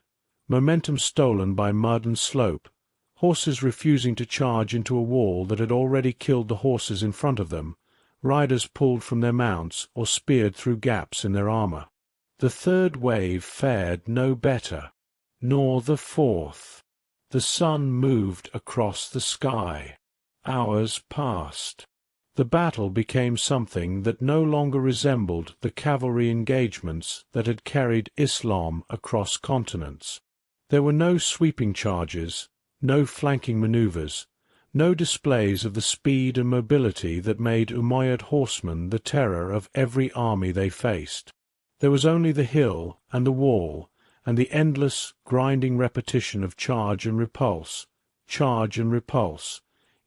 Momentum stolen by mud and slope, horses refusing to charge into a wall that had already killed the horses in front of them, riders pulled from their mounts or speared through gaps in their armor. The third wave fared no better, nor the fourth. The sun moved across the sky. Hours passed. The battle became something that no longer resembled the cavalry engagements that had carried Islam across continents. There were no sweeping charges, no flanking maneuvers, no displays of the speed and mobility that made Umayyad horsemen the terror of every army they faced. There was only the hill and the wall, and the endless, grinding repetition of charge and repulse,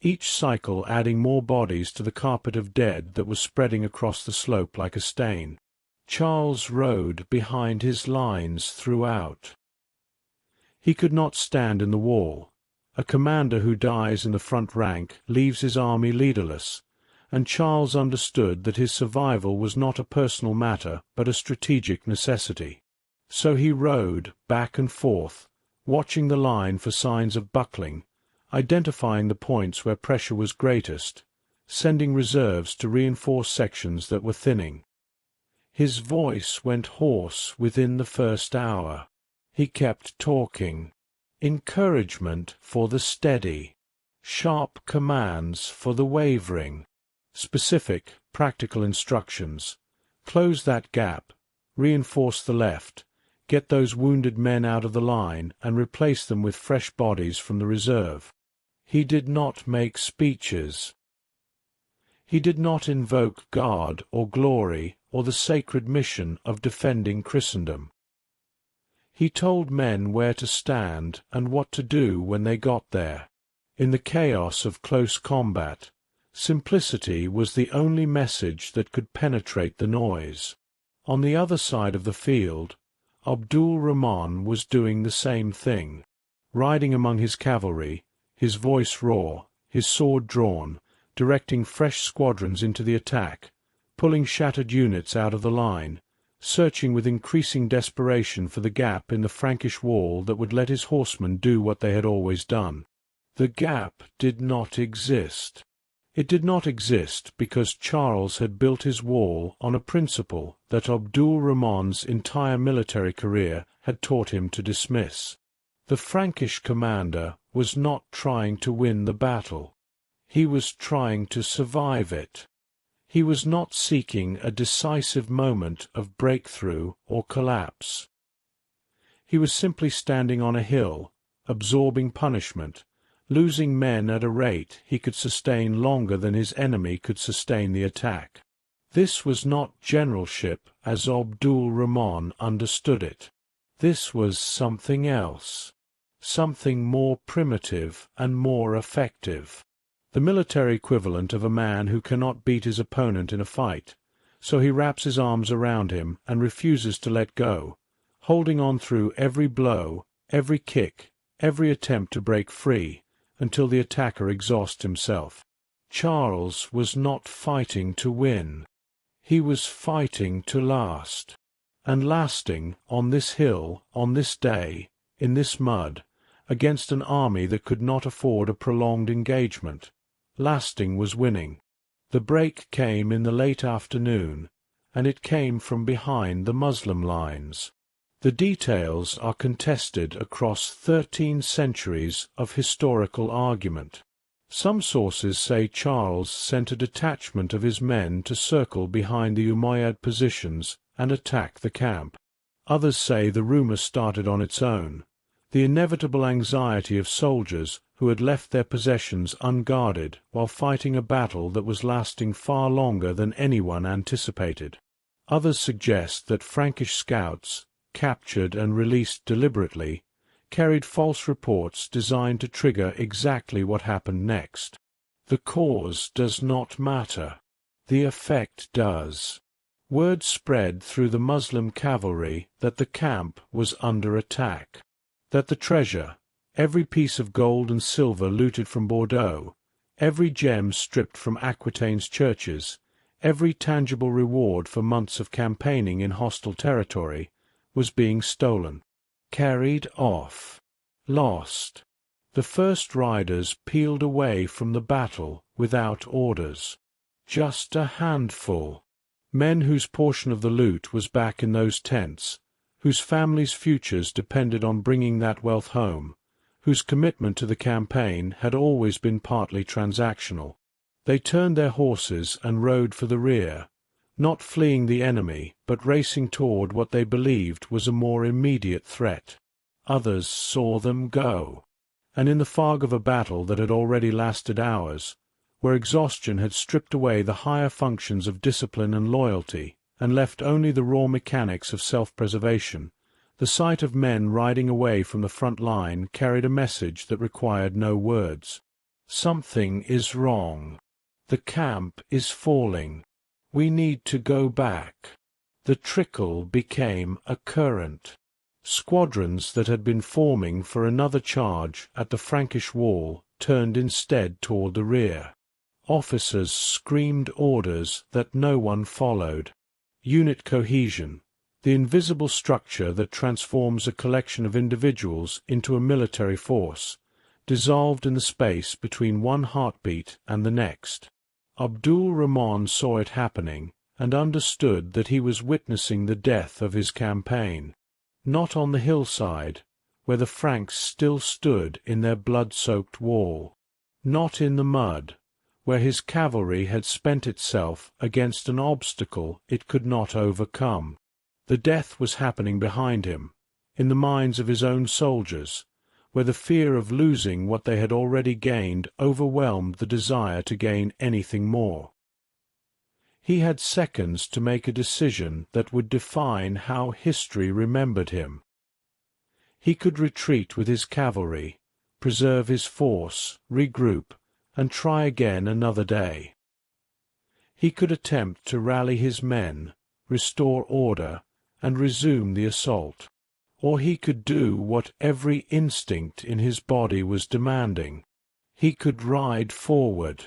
each cycle adding more bodies to the carpet of dead that was spreading across the slope like a stain. Charles rode behind his lines throughout. He could not stand in the wall. A commander who dies in the front rank leaves his army leaderless, and Charles understood that his survival was not a personal matter but a strategic necessity. So he rode back and forth, watching the line for signs of buckling, identifying the points where pressure was greatest, sending reserves to reinforce sections that were thinning. His voice went hoarse within the first hour. He kept talking. Encouragement for the steady. Sharp commands for the wavering. Specific, practical instructions. Close that gap. Reinforce the left. Get those wounded men out of the line and replace them with fresh bodies from the reserve. He did not make speeches. He did not invoke God or glory or the sacred mission of defending Christendom. He told men where to stand and what to do when they got there. In the chaos of close combat, simplicity was the only message that could penetrate the noise. On the other side of the field, Abdul Rahman was doing the same thing, riding among his cavalry, his voice raw, his sword drawn, directing fresh squadrons into the attack, pulling shattered units out of the line, searching with increasing desperation for the gap in the Frankish wall that would let his horsemen do what they had always done. The gap did not exist. It did not exist because Charles had built his wall on a principle that Abdul Rahman's entire military career had taught him to dismiss. The Frankish commander was not trying to win the battle. He was trying to survive it. He was not seeking a decisive moment of breakthrough or collapse. He was simply standing on a hill, absorbing punishment, losing men at a rate he could sustain longer than his enemy could sustain the attack. This was not generalship as Abdul Rahman understood it. This was something else, something more primitive and more effective. The military equivalent of a man who cannot beat his opponent in a fight, so he wraps his arms around him and refuses to let go, holding on through every blow, every kick, every attempt to break free, until the attacker exhausts himself. Charles was not fighting to win. He was fighting to last. And lasting, on this hill, on this day, in this mud, against an army that could not afford a prolonged engagement. Lasting was winning. The break came in the late afternoon, and it came from behind the Muslim lines. The details are contested across 13 centuries of historical argument. Some sources say Charles sent a detachment of his men to circle behind the Umayyad positions and attack the camp. Others say the rumor started on its own, the inevitable anxiety of soldiers who had left their possessions unguarded while fighting a battle that was lasting far longer than anyone anticipated. Others suggest that Frankish scouts, captured and released deliberately, carried false reports designed to trigger exactly what happened next. The cause does not matter. The effect does. Word spread through the Muslim cavalry that the camp was under attack, that the treasure, every piece of gold and silver looted from Bordeaux, every gem stripped from Aquitaine's churches, every tangible reward for months of campaigning in hostile territory, was being stolen, carried off, lost. The first riders peeled away from the battle without orders. Just a handful. Men whose portion of the loot was back in those tents, whose families' futures depended on bringing that wealth home, whose commitment to the campaign had always been partly transactional. They turned their horses and rode for the rear, not fleeing the enemy, but racing toward what they believed was a more immediate threat. Others saw them go, and in the fog of a battle that had already lasted hours, where exhaustion had stripped away the higher functions of discipline and loyalty, and left only the raw mechanics of self-preservation, the sight of men riding away from the front line carried a message that required no words. Something is wrong. The camp is falling. We need to go back. The trickle became a current. Squadrons that had been forming for another charge at the Frankish wall turned instead toward the rear. Officers screamed orders that no one followed. Unit cohesion, the invisible structure that transforms a collection of individuals into a military force, dissolved in the space between one heartbeat and the next. Abdul Rahman saw it happening and understood that he was witnessing the death of his campaign. Not on the hillside, where the Franks still stood in their blood-soaked wall. Not in the mud, where his cavalry had spent itself against an obstacle it could not overcome. The death was happening behind him, in the minds of his own soldiers, where the fear of losing what they had already gained overwhelmed the desire to gain anything more. He had seconds to make a decision that would define how history remembered him. He could retreat with his cavalry, preserve his force, regroup, and try again another day. He could attempt to rally his men, restore order, and resume the assault. Or he could do what every instinct in his body was demanding. He could ride forward.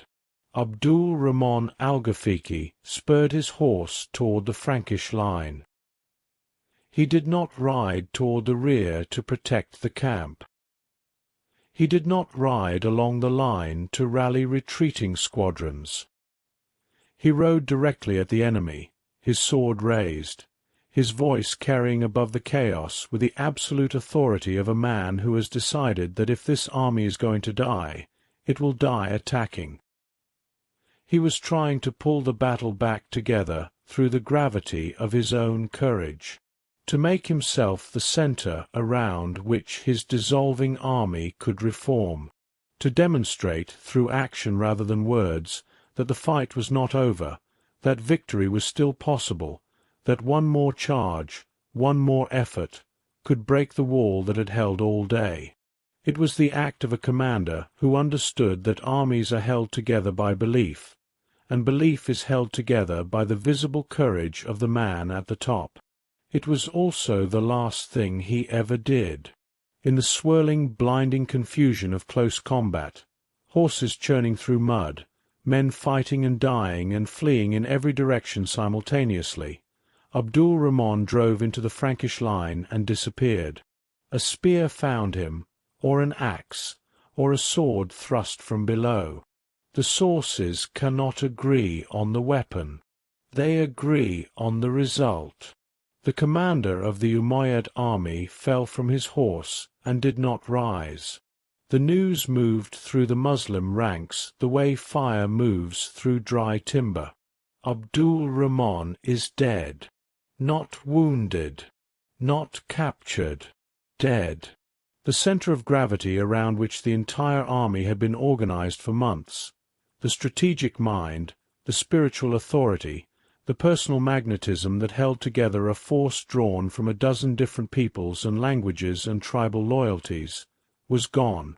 Abdul Rahman Al Ghafiqi spurred his horse toward the Frankish line. He did not ride toward the rear to protect the camp. He did not ride along the line to rally retreating squadrons. He rode directly at the enemy, his sword raised, his voice carrying above the chaos with the absolute authority of a man who has decided that if this army is going to die, it will die attacking. He was trying to pull the battle back together through the gravity of his own courage, to make himself the center around which his dissolving army could reform, to demonstrate through action rather than words that the fight was not over, that victory was still possible, that one more charge, one more effort, could break the wall that had held all day. It was the act of a commander who understood that armies are held together by belief, and belief is held together by the visible courage of the man at the top. It was also the last thing he ever did. In the swirling, blinding confusion of close combat, horses churning through mud, men fighting and dying and fleeing in every direction simultaneously, Abdul Rahman drove into the Frankish line and disappeared. A spear found him, or an axe, or a sword thrust from below. The sources cannot agree on the weapon. They agree on the result. The commander of the Umayyad army fell from his horse and did not rise. The news moved through the Muslim ranks the way fire moves through dry timber. Abdul Rahman is dead. Not wounded. Not captured. Dead. The center of gravity around which the entire army had been organized for months, the strategic mind, the spiritual authority, the personal magnetism that held together a force drawn from a dozen different peoples and languages and tribal loyalties, was gone,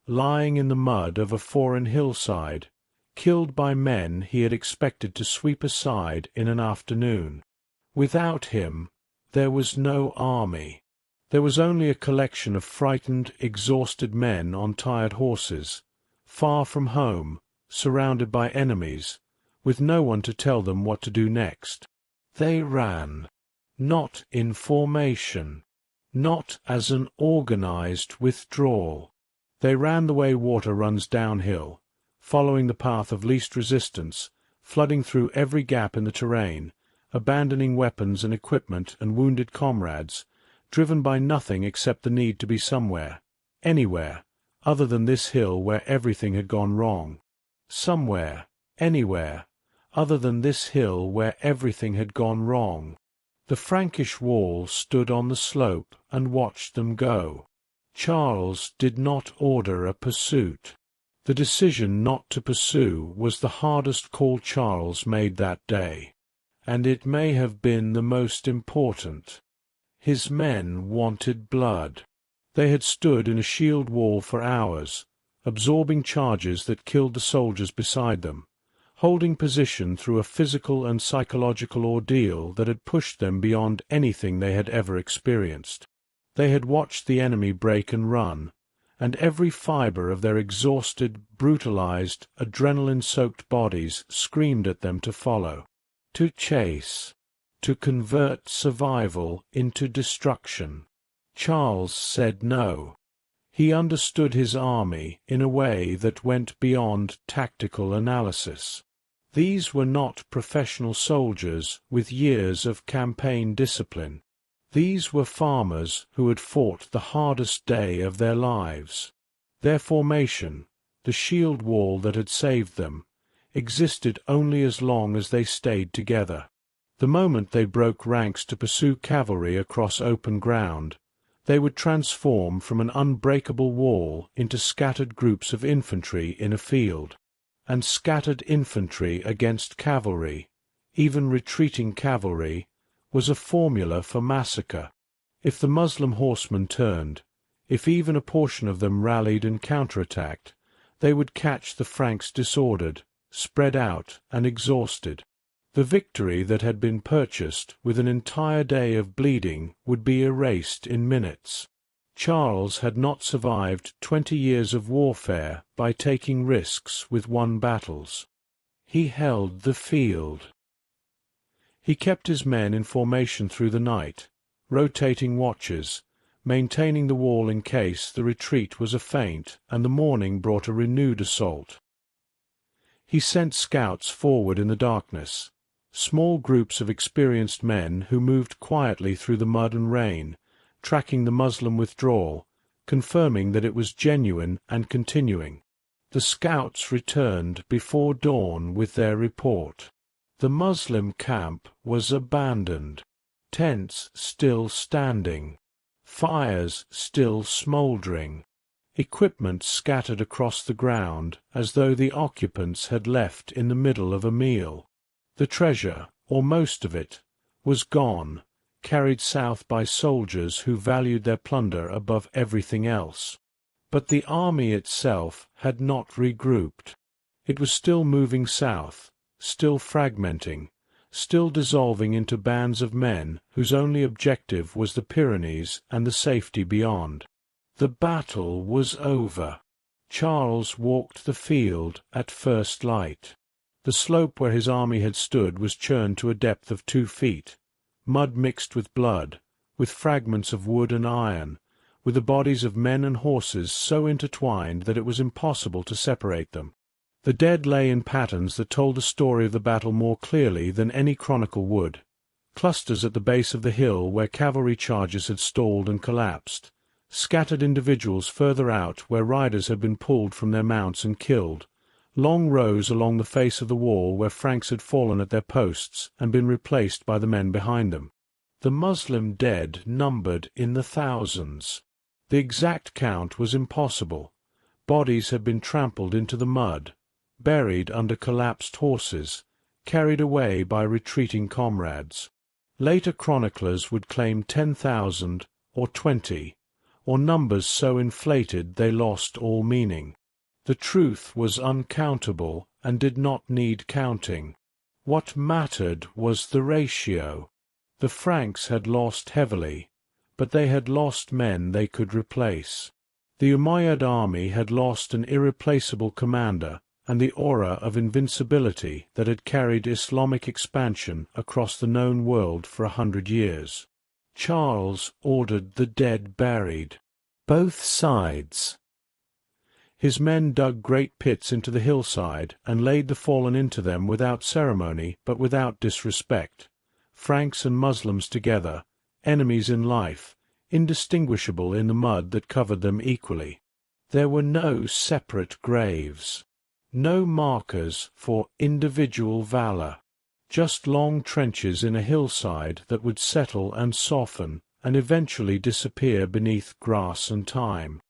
lying in the mud of a foreign hillside, killed by men he had expected to sweep aside in an afternoon. Without him, there was no army. There was only a collection of frightened, exhausted men on tired horses, far from home, surrounded by enemies, with no one to tell them what to do next. They ran, not in formation, not as an organized withdrawal. They ran the way water runs downhill, following the path of least resistance, flooding through every gap in the terrain, abandoning weapons and equipment and wounded comrades, driven by nothing except the need to be somewhere, anywhere, other than this hill where everything had gone wrong. Somewhere, anywhere, other than this hill where everything had gone wrong. The Frankish wall stood on the slope and watched them go. Charles did not order a pursuit. The decision not to pursue was the hardest call Charles made that day, and it may have been the most important. His men wanted blood. They had stood in a shield wall for hours, absorbing charges that killed the soldiers beside them, holding position through a physical and psychological ordeal that had pushed them beyond anything they had ever experienced. They had watched the enemy break and run, and every fibre of their exhausted, brutalized, adrenaline-soaked bodies screamed at them to follow, to chase, to convert survival into destruction. Charles said no. He understood his army in a way that went beyond tactical analysis. These were not professional soldiers with years of campaign discipline. These were farmers who had fought the hardest day of their lives. Their formation, the shield wall that had saved them, existed only as long as they stayed together. The moment they broke ranks to pursue cavalry across open ground, they would transform from an unbreakable wall into scattered groups of infantry in a field. And scattered infantry against cavalry, even retreating cavalry, was a formula for massacre. If the Muslim horsemen turned, if even a portion of them rallied and counterattacked, they would catch the Franks disordered, spread out and exhausted. The victory that had been purchased with an entire day of bleeding would be erased in minutes. Charles had not survived 20 years of warfare by taking risks with won battles. He held the field. He kept his men in formation through the night, rotating watches, maintaining the wall in case the retreat was a feint and the morning brought a renewed assault. He sent scouts forward in the darkness, small groups of experienced men who moved quietly through the mud and rain, tracking the Muslim withdrawal, confirming that it was genuine and continuing. The scouts returned before dawn with their report. The Muslim camp was abandoned, tents still standing, fires still smouldering, equipment scattered across the ground as though the occupants had left in the middle of a meal. The treasure, or most of it, was gone, carried south by soldiers who valued their plunder above everything else. But the army itself had not regrouped. It was still moving south, still fragmenting, still dissolving into bands of men whose only objective was the Pyrenees and the safety beyond. The battle was over. Charles walked the field at first light. The slope where his army had stood was churned to a depth of 2 feet, mud mixed with blood, with fragments of wood and iron, with the bodies of men and horses so intertwined that it was impossible to separate them. The dead lay in patterns that told the story of the battle more clearly than any chronicle would. Clusters at the base of the hill where cavalry charges had stalled and collapsed, scattered individuals further out where riders had been pulled from their mounts and killed, long rows along the face of the wall where Franks had fallen at their posts and been replaced by the men behind them. The Muslim dead numbered in the thousands. The exact count was impossible. Bodies had been trampled into the mud, buried under collapsed horses, carried away by retreating comrades. Later chroniclers would claim 10,000 or 20, or numbers so inflated they lost all meaning. The truth was uncountable and did not need counting. What mattered was the ratio. The Franks had lost heavily, but they had lost men they could replace. The Umayyad army had lost an irreplaceable commander and the aura of invincibility that had carried Islamic expansion across the known world for 100 years. Charles ordered the dead buried. Both sides. His men dug great pits into the hillside and laid the fallen into them without ceremony but without disrespect. Franks and Muslims together, enemies in life, indistinguishable in the mud that covered them equally. There were no separate graves, no markers for individual valor, just long trenches in a hillside that would settle and soften and eventually disappear beneath grass and thyme.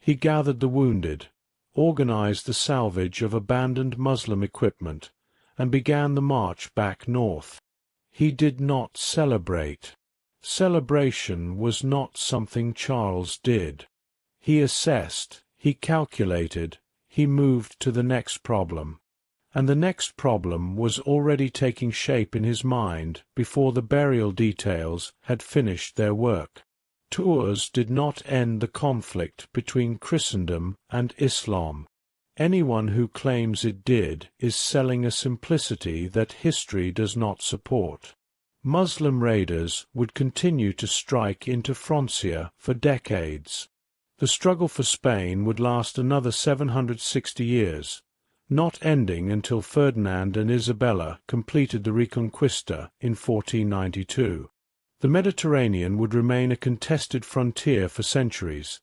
He gathered the wounded, organized the salvage of abandoned Muslim equipment, and began the march back north. He did not celebrate. Celebration was not something Charles did. He assessed, he calculated, he moved to the next problem. And the next problem was already taking shape in his mind before the burial details had finished their work. Tours did not end the conflict between Christendom and Islam. Anyone who claims it did is selling a simplicity that history does not support. Muslim raiders would continue to strike into Francia for decades. The struggle for Spain would last another 760 years, not ending until Ferdinand and Isabella completed the Reconquista in 1492. The Mediterranean would remain a contested frontier for centuries,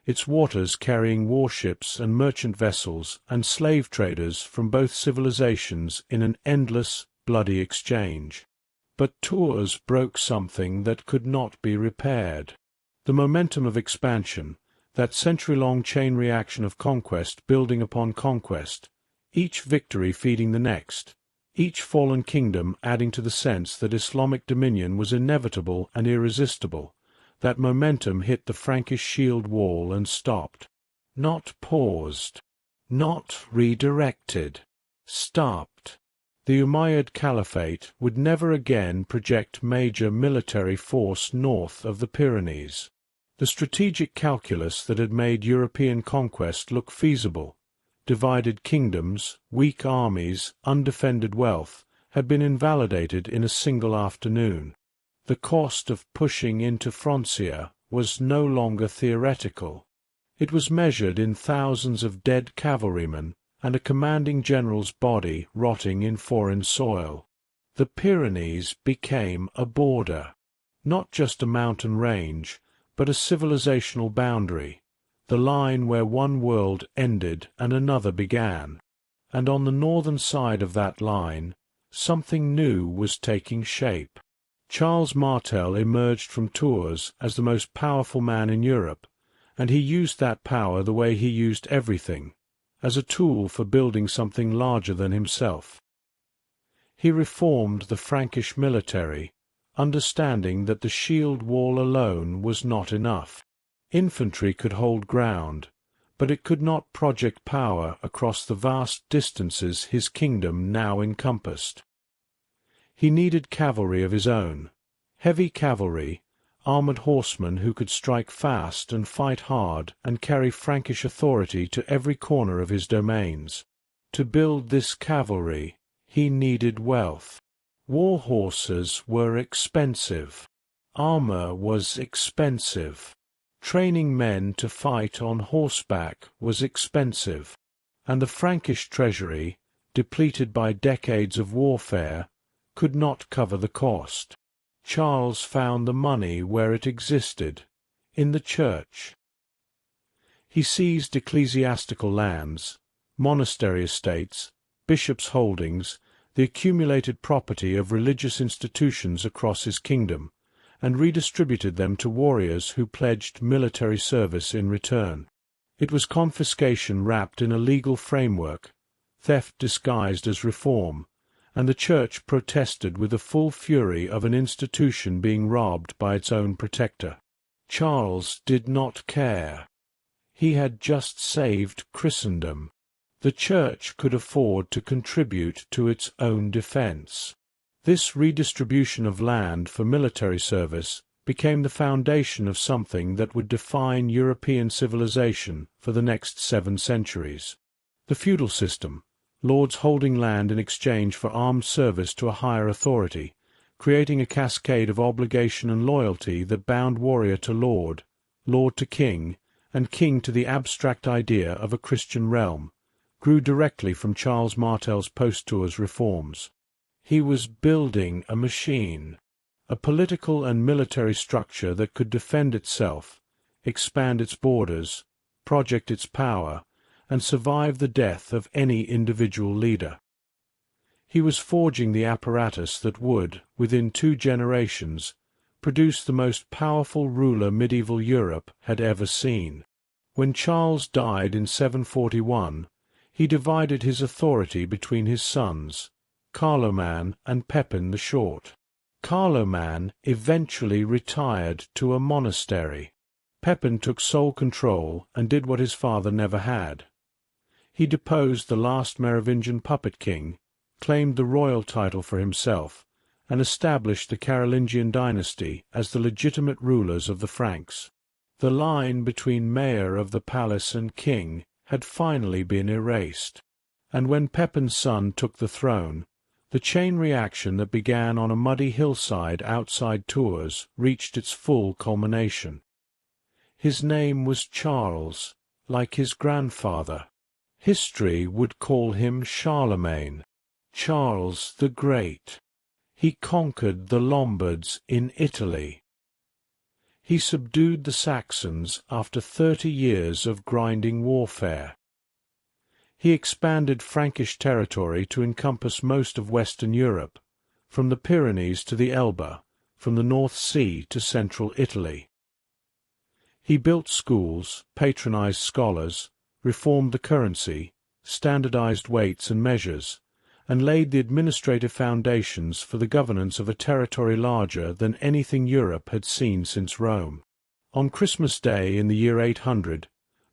its waters carrying warships and merchant vessels and slave traders from both civilizations in an endless, bloody exchange. But Tours broke something that could not be repaired. The momentum of expansion, that century-long chain reaction of conquest building upon conquest, each victory feeding the next, each fallen kingdom adding to the sense that Islamic dominion was inevitable and irresistible. That momentum hit the Frankish shield wall and stopped. Not paused. Not redirected. Stopped. The Umayyad Caliphate would never again project major military force north of the Pyrenees. The strategic calculus that had made European conquest look feasible, divided kingdoms, weak armies, undefended wealth, had been invalidated in a single afternoon. The cost of pushing into Francia was no longer theoretical. It was measured in thousands of dead cavalrymen and a commanding general's body rotting in foreign soil. The Pyrenees became a border, not just a mountain range, but a civilizational boundary, the line where one world ended and another began. And on the northern side of that line, something new was taking shape. Charles Martel emerged from Tours as the most powerful man in Europe, and he used that power the way he used everything, as a tool for building something larger than himself. He reformed the Frankish military, understanding that the shield wall alone was not enough. Infantry could hold ground, but it could not project power across the vast distances his kingdom now encompassed. He needed cavalry of his own, heavy cavalry, armored horsemen who could strike fast and fight hard and carry Frankish authority to every corner of his domains. To build this cavalry, he needed wealth. War horses were expensive. Armor was expensive. Training men to fight on horseback was expensive. And the Frankish treasury, depleted by decades of warfare, could not cover the cost. Charles found the money where it existed, in the church. He seized ecclesiastical lands, monastery estates, bishops' holdings, the accumulated property of religious institutions across his kingdom, and redistributed them to warriors who pledged military service in return. It was confiscation wrapped in a legal framework, theft disguised as reform, and the Church protested with the full fury of an institution being robbed by its own protector. Charles did not care. He had just saved Christendom. The Church could afford to contribute to its own defense. This redistribution of land for military service became the foundation of something that would define European civilization for the next 7 centuries. The feudal system, lords holding land in exchange for armed service to a higher authority, creating a cascade of obligation and loyalty that bound warrior to lord, lord to king, and king to the abstract idea of a Christian realm, grew directly from Charles Martel's post-Tours reforms. He was building a machine, a political and military structure that could defend itself, expand its borders, project its power, and survive the death of any individual leader. He was forging the apparatus that would, within 2 generations, produce the most powerful ruler medieval Europe had ever seen. When Charles died in 741, he divided his authority between his sons, Carloman and Pepin the Short. Carloman eventually retired to a monastery. Pepin took sole control and did what his father never had. He deposed the last Merovingian puppet king, claimed the royal title for himself, and established the Carolingian dynasty as the legitimate rulers of the Franks. The line between mayor of the palace and king had finally been erased, and when Pepin's son took the throne, the chain reaction that began on a muddy hillside outside Tours reached its full culmination. His name was Charles, like his grandfather. History would call him Charlemagne, Charles the Great. He conquered the Lombards in Italy. He subdued the Saxons after 30 years of grinding warfare. He expanded Frankish territory to encompass most of Western Europe, from the Pyrenees to the Elbe, from the North Sea to central Italy. He built schools, patronized scholars, reformed the currency, standardized weights and measures, and laid the administrative foundations for the governance of a territory larger than anything Europe had seen since Rome. On Christmas Day in the year 800,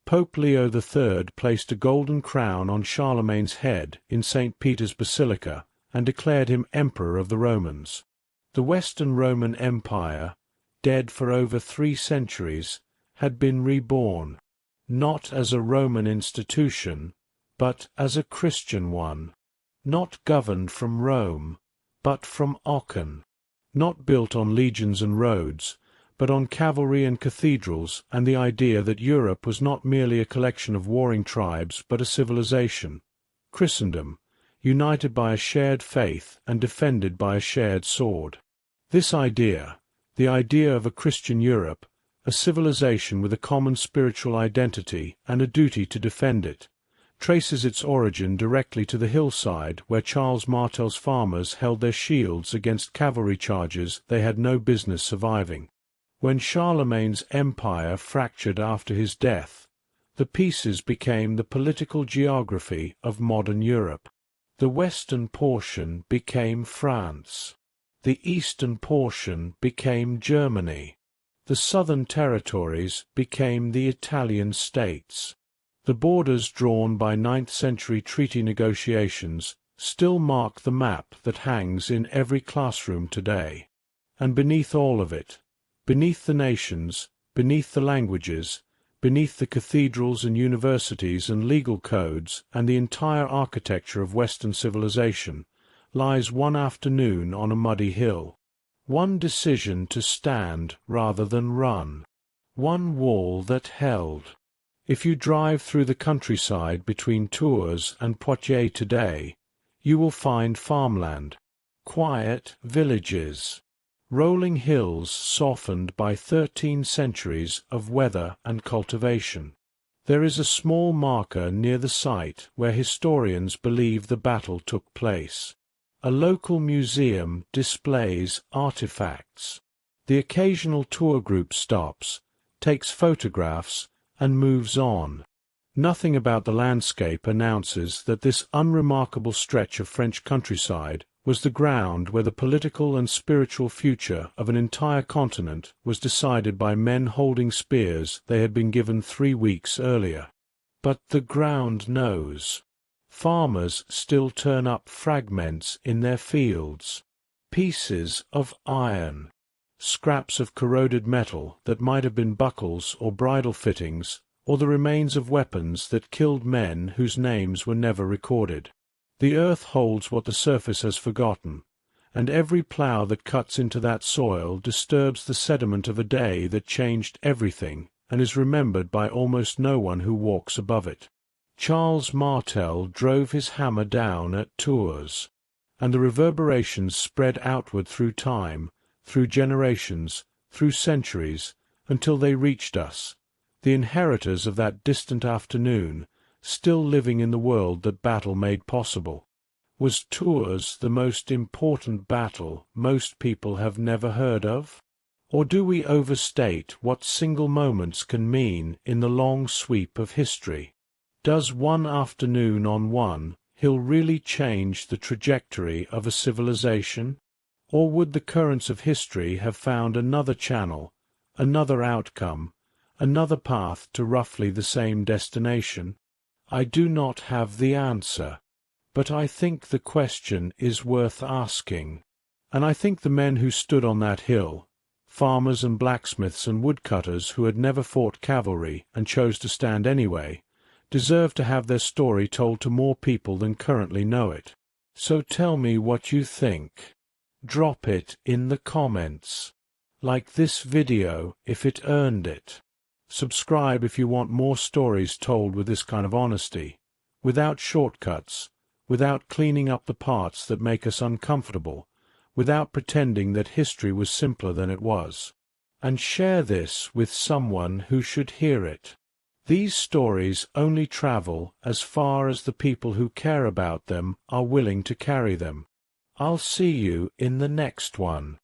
Pope Leo III placed a golden crown on Charlemagne's head in St. Peter's Basilica and declared him Emperor of the Romans. The Western Roman Empire, dead for over 3 centuries, had been reborn, not as a Roman institution, but as a Christian one, not governed from Rome, but from Aachen, not built on legions and roads, but on cavalry and cathedrals and the idea that Europe was not merely a collection of warring tribes but a civilization, Christendom, united by a shared faith and defended by a shared sword. This idea, the idea of a Christian Europe, a civilization with a common spiritual identity and a duty to defend it, traces its origin directly to the hillside where Charles Martel's farmers held their shields against cavalry charges they had no business surviving. When Charlemagne's empire fractured after his death, the pieces became the political geography of modern Europe. The western portion became France. The eastern portion became Germany. The southern territories became the Italian states. The borders drawn by 9th-century treaty negotiations still mark the map that hangs in every classroom today. And beneath all of it, beneath the nations, beneath the languages, beneath the cathedrals and universities and legal codes and the entire architecture of Western civilization, lies one afternoon on a muddy hill. One decision to stand rather than run. One wall that held. If you drive through the countryside between Tours and Poitiers today, you will find farmland, quiet villages, rolling hills softened by 13 centuries of weather and cultivation. There is a small marker near the site where historians believe the battle took place. A local museum displays artifacts. The occasional tour group stops, takes photographs, and moves on. Nothing about the landscape announces that this unremarkable stretch of French countryside was the ground where the political and spiritual future of an entire continent was decided by men holding spears they had been given 3 weeks earlier. But the ground knows. Farmers still turn up fragments in their fields, pieces of iron, scraps of corroded metal that might have been buckles or bridle fittings, or the remains of weapons that killed men whose names were never recorded. The earth holds what the surface has forgotten, and every plough that cuts into that soil disturbs the sediment of a day that changed everything and is remembered by almost no one who walks above it. Charles Martel drove his hammer down at Tours, and the reverberations spread outward through time, through generations, through centuries, until they reached us, the inheritors of that distant afternoon, still living in the world that battle made possible. Was Tours the most important battle most people have never heard of? Or do we overstate what single moments can mean in the long sweep of history? Does one afternoon on one hill really change the trajectory of a civilization? Or would the currents of history have found another channel, another outcome, another path to roughly the same destination? I do not have the answer, but I think the question is worth asking. And I think the men who stood on that hill, farmers and blacksmiths and woodcutters who had never fought cavalry and chose to stand anyway, deserve to have their story told to more people than currently know it. So tell me what you think. Drop it in the comments. Like this video if it earned it. Subscribe if you want more stories told with this kind of honesty, without shortcuts, without cleaning up the parts that make us uncomfortable, without pretending that history was simpler than it was. And share this with someone who should hear it. These stories only travel as far as the people who care about them are willing to carry them. I'll see you in the next one.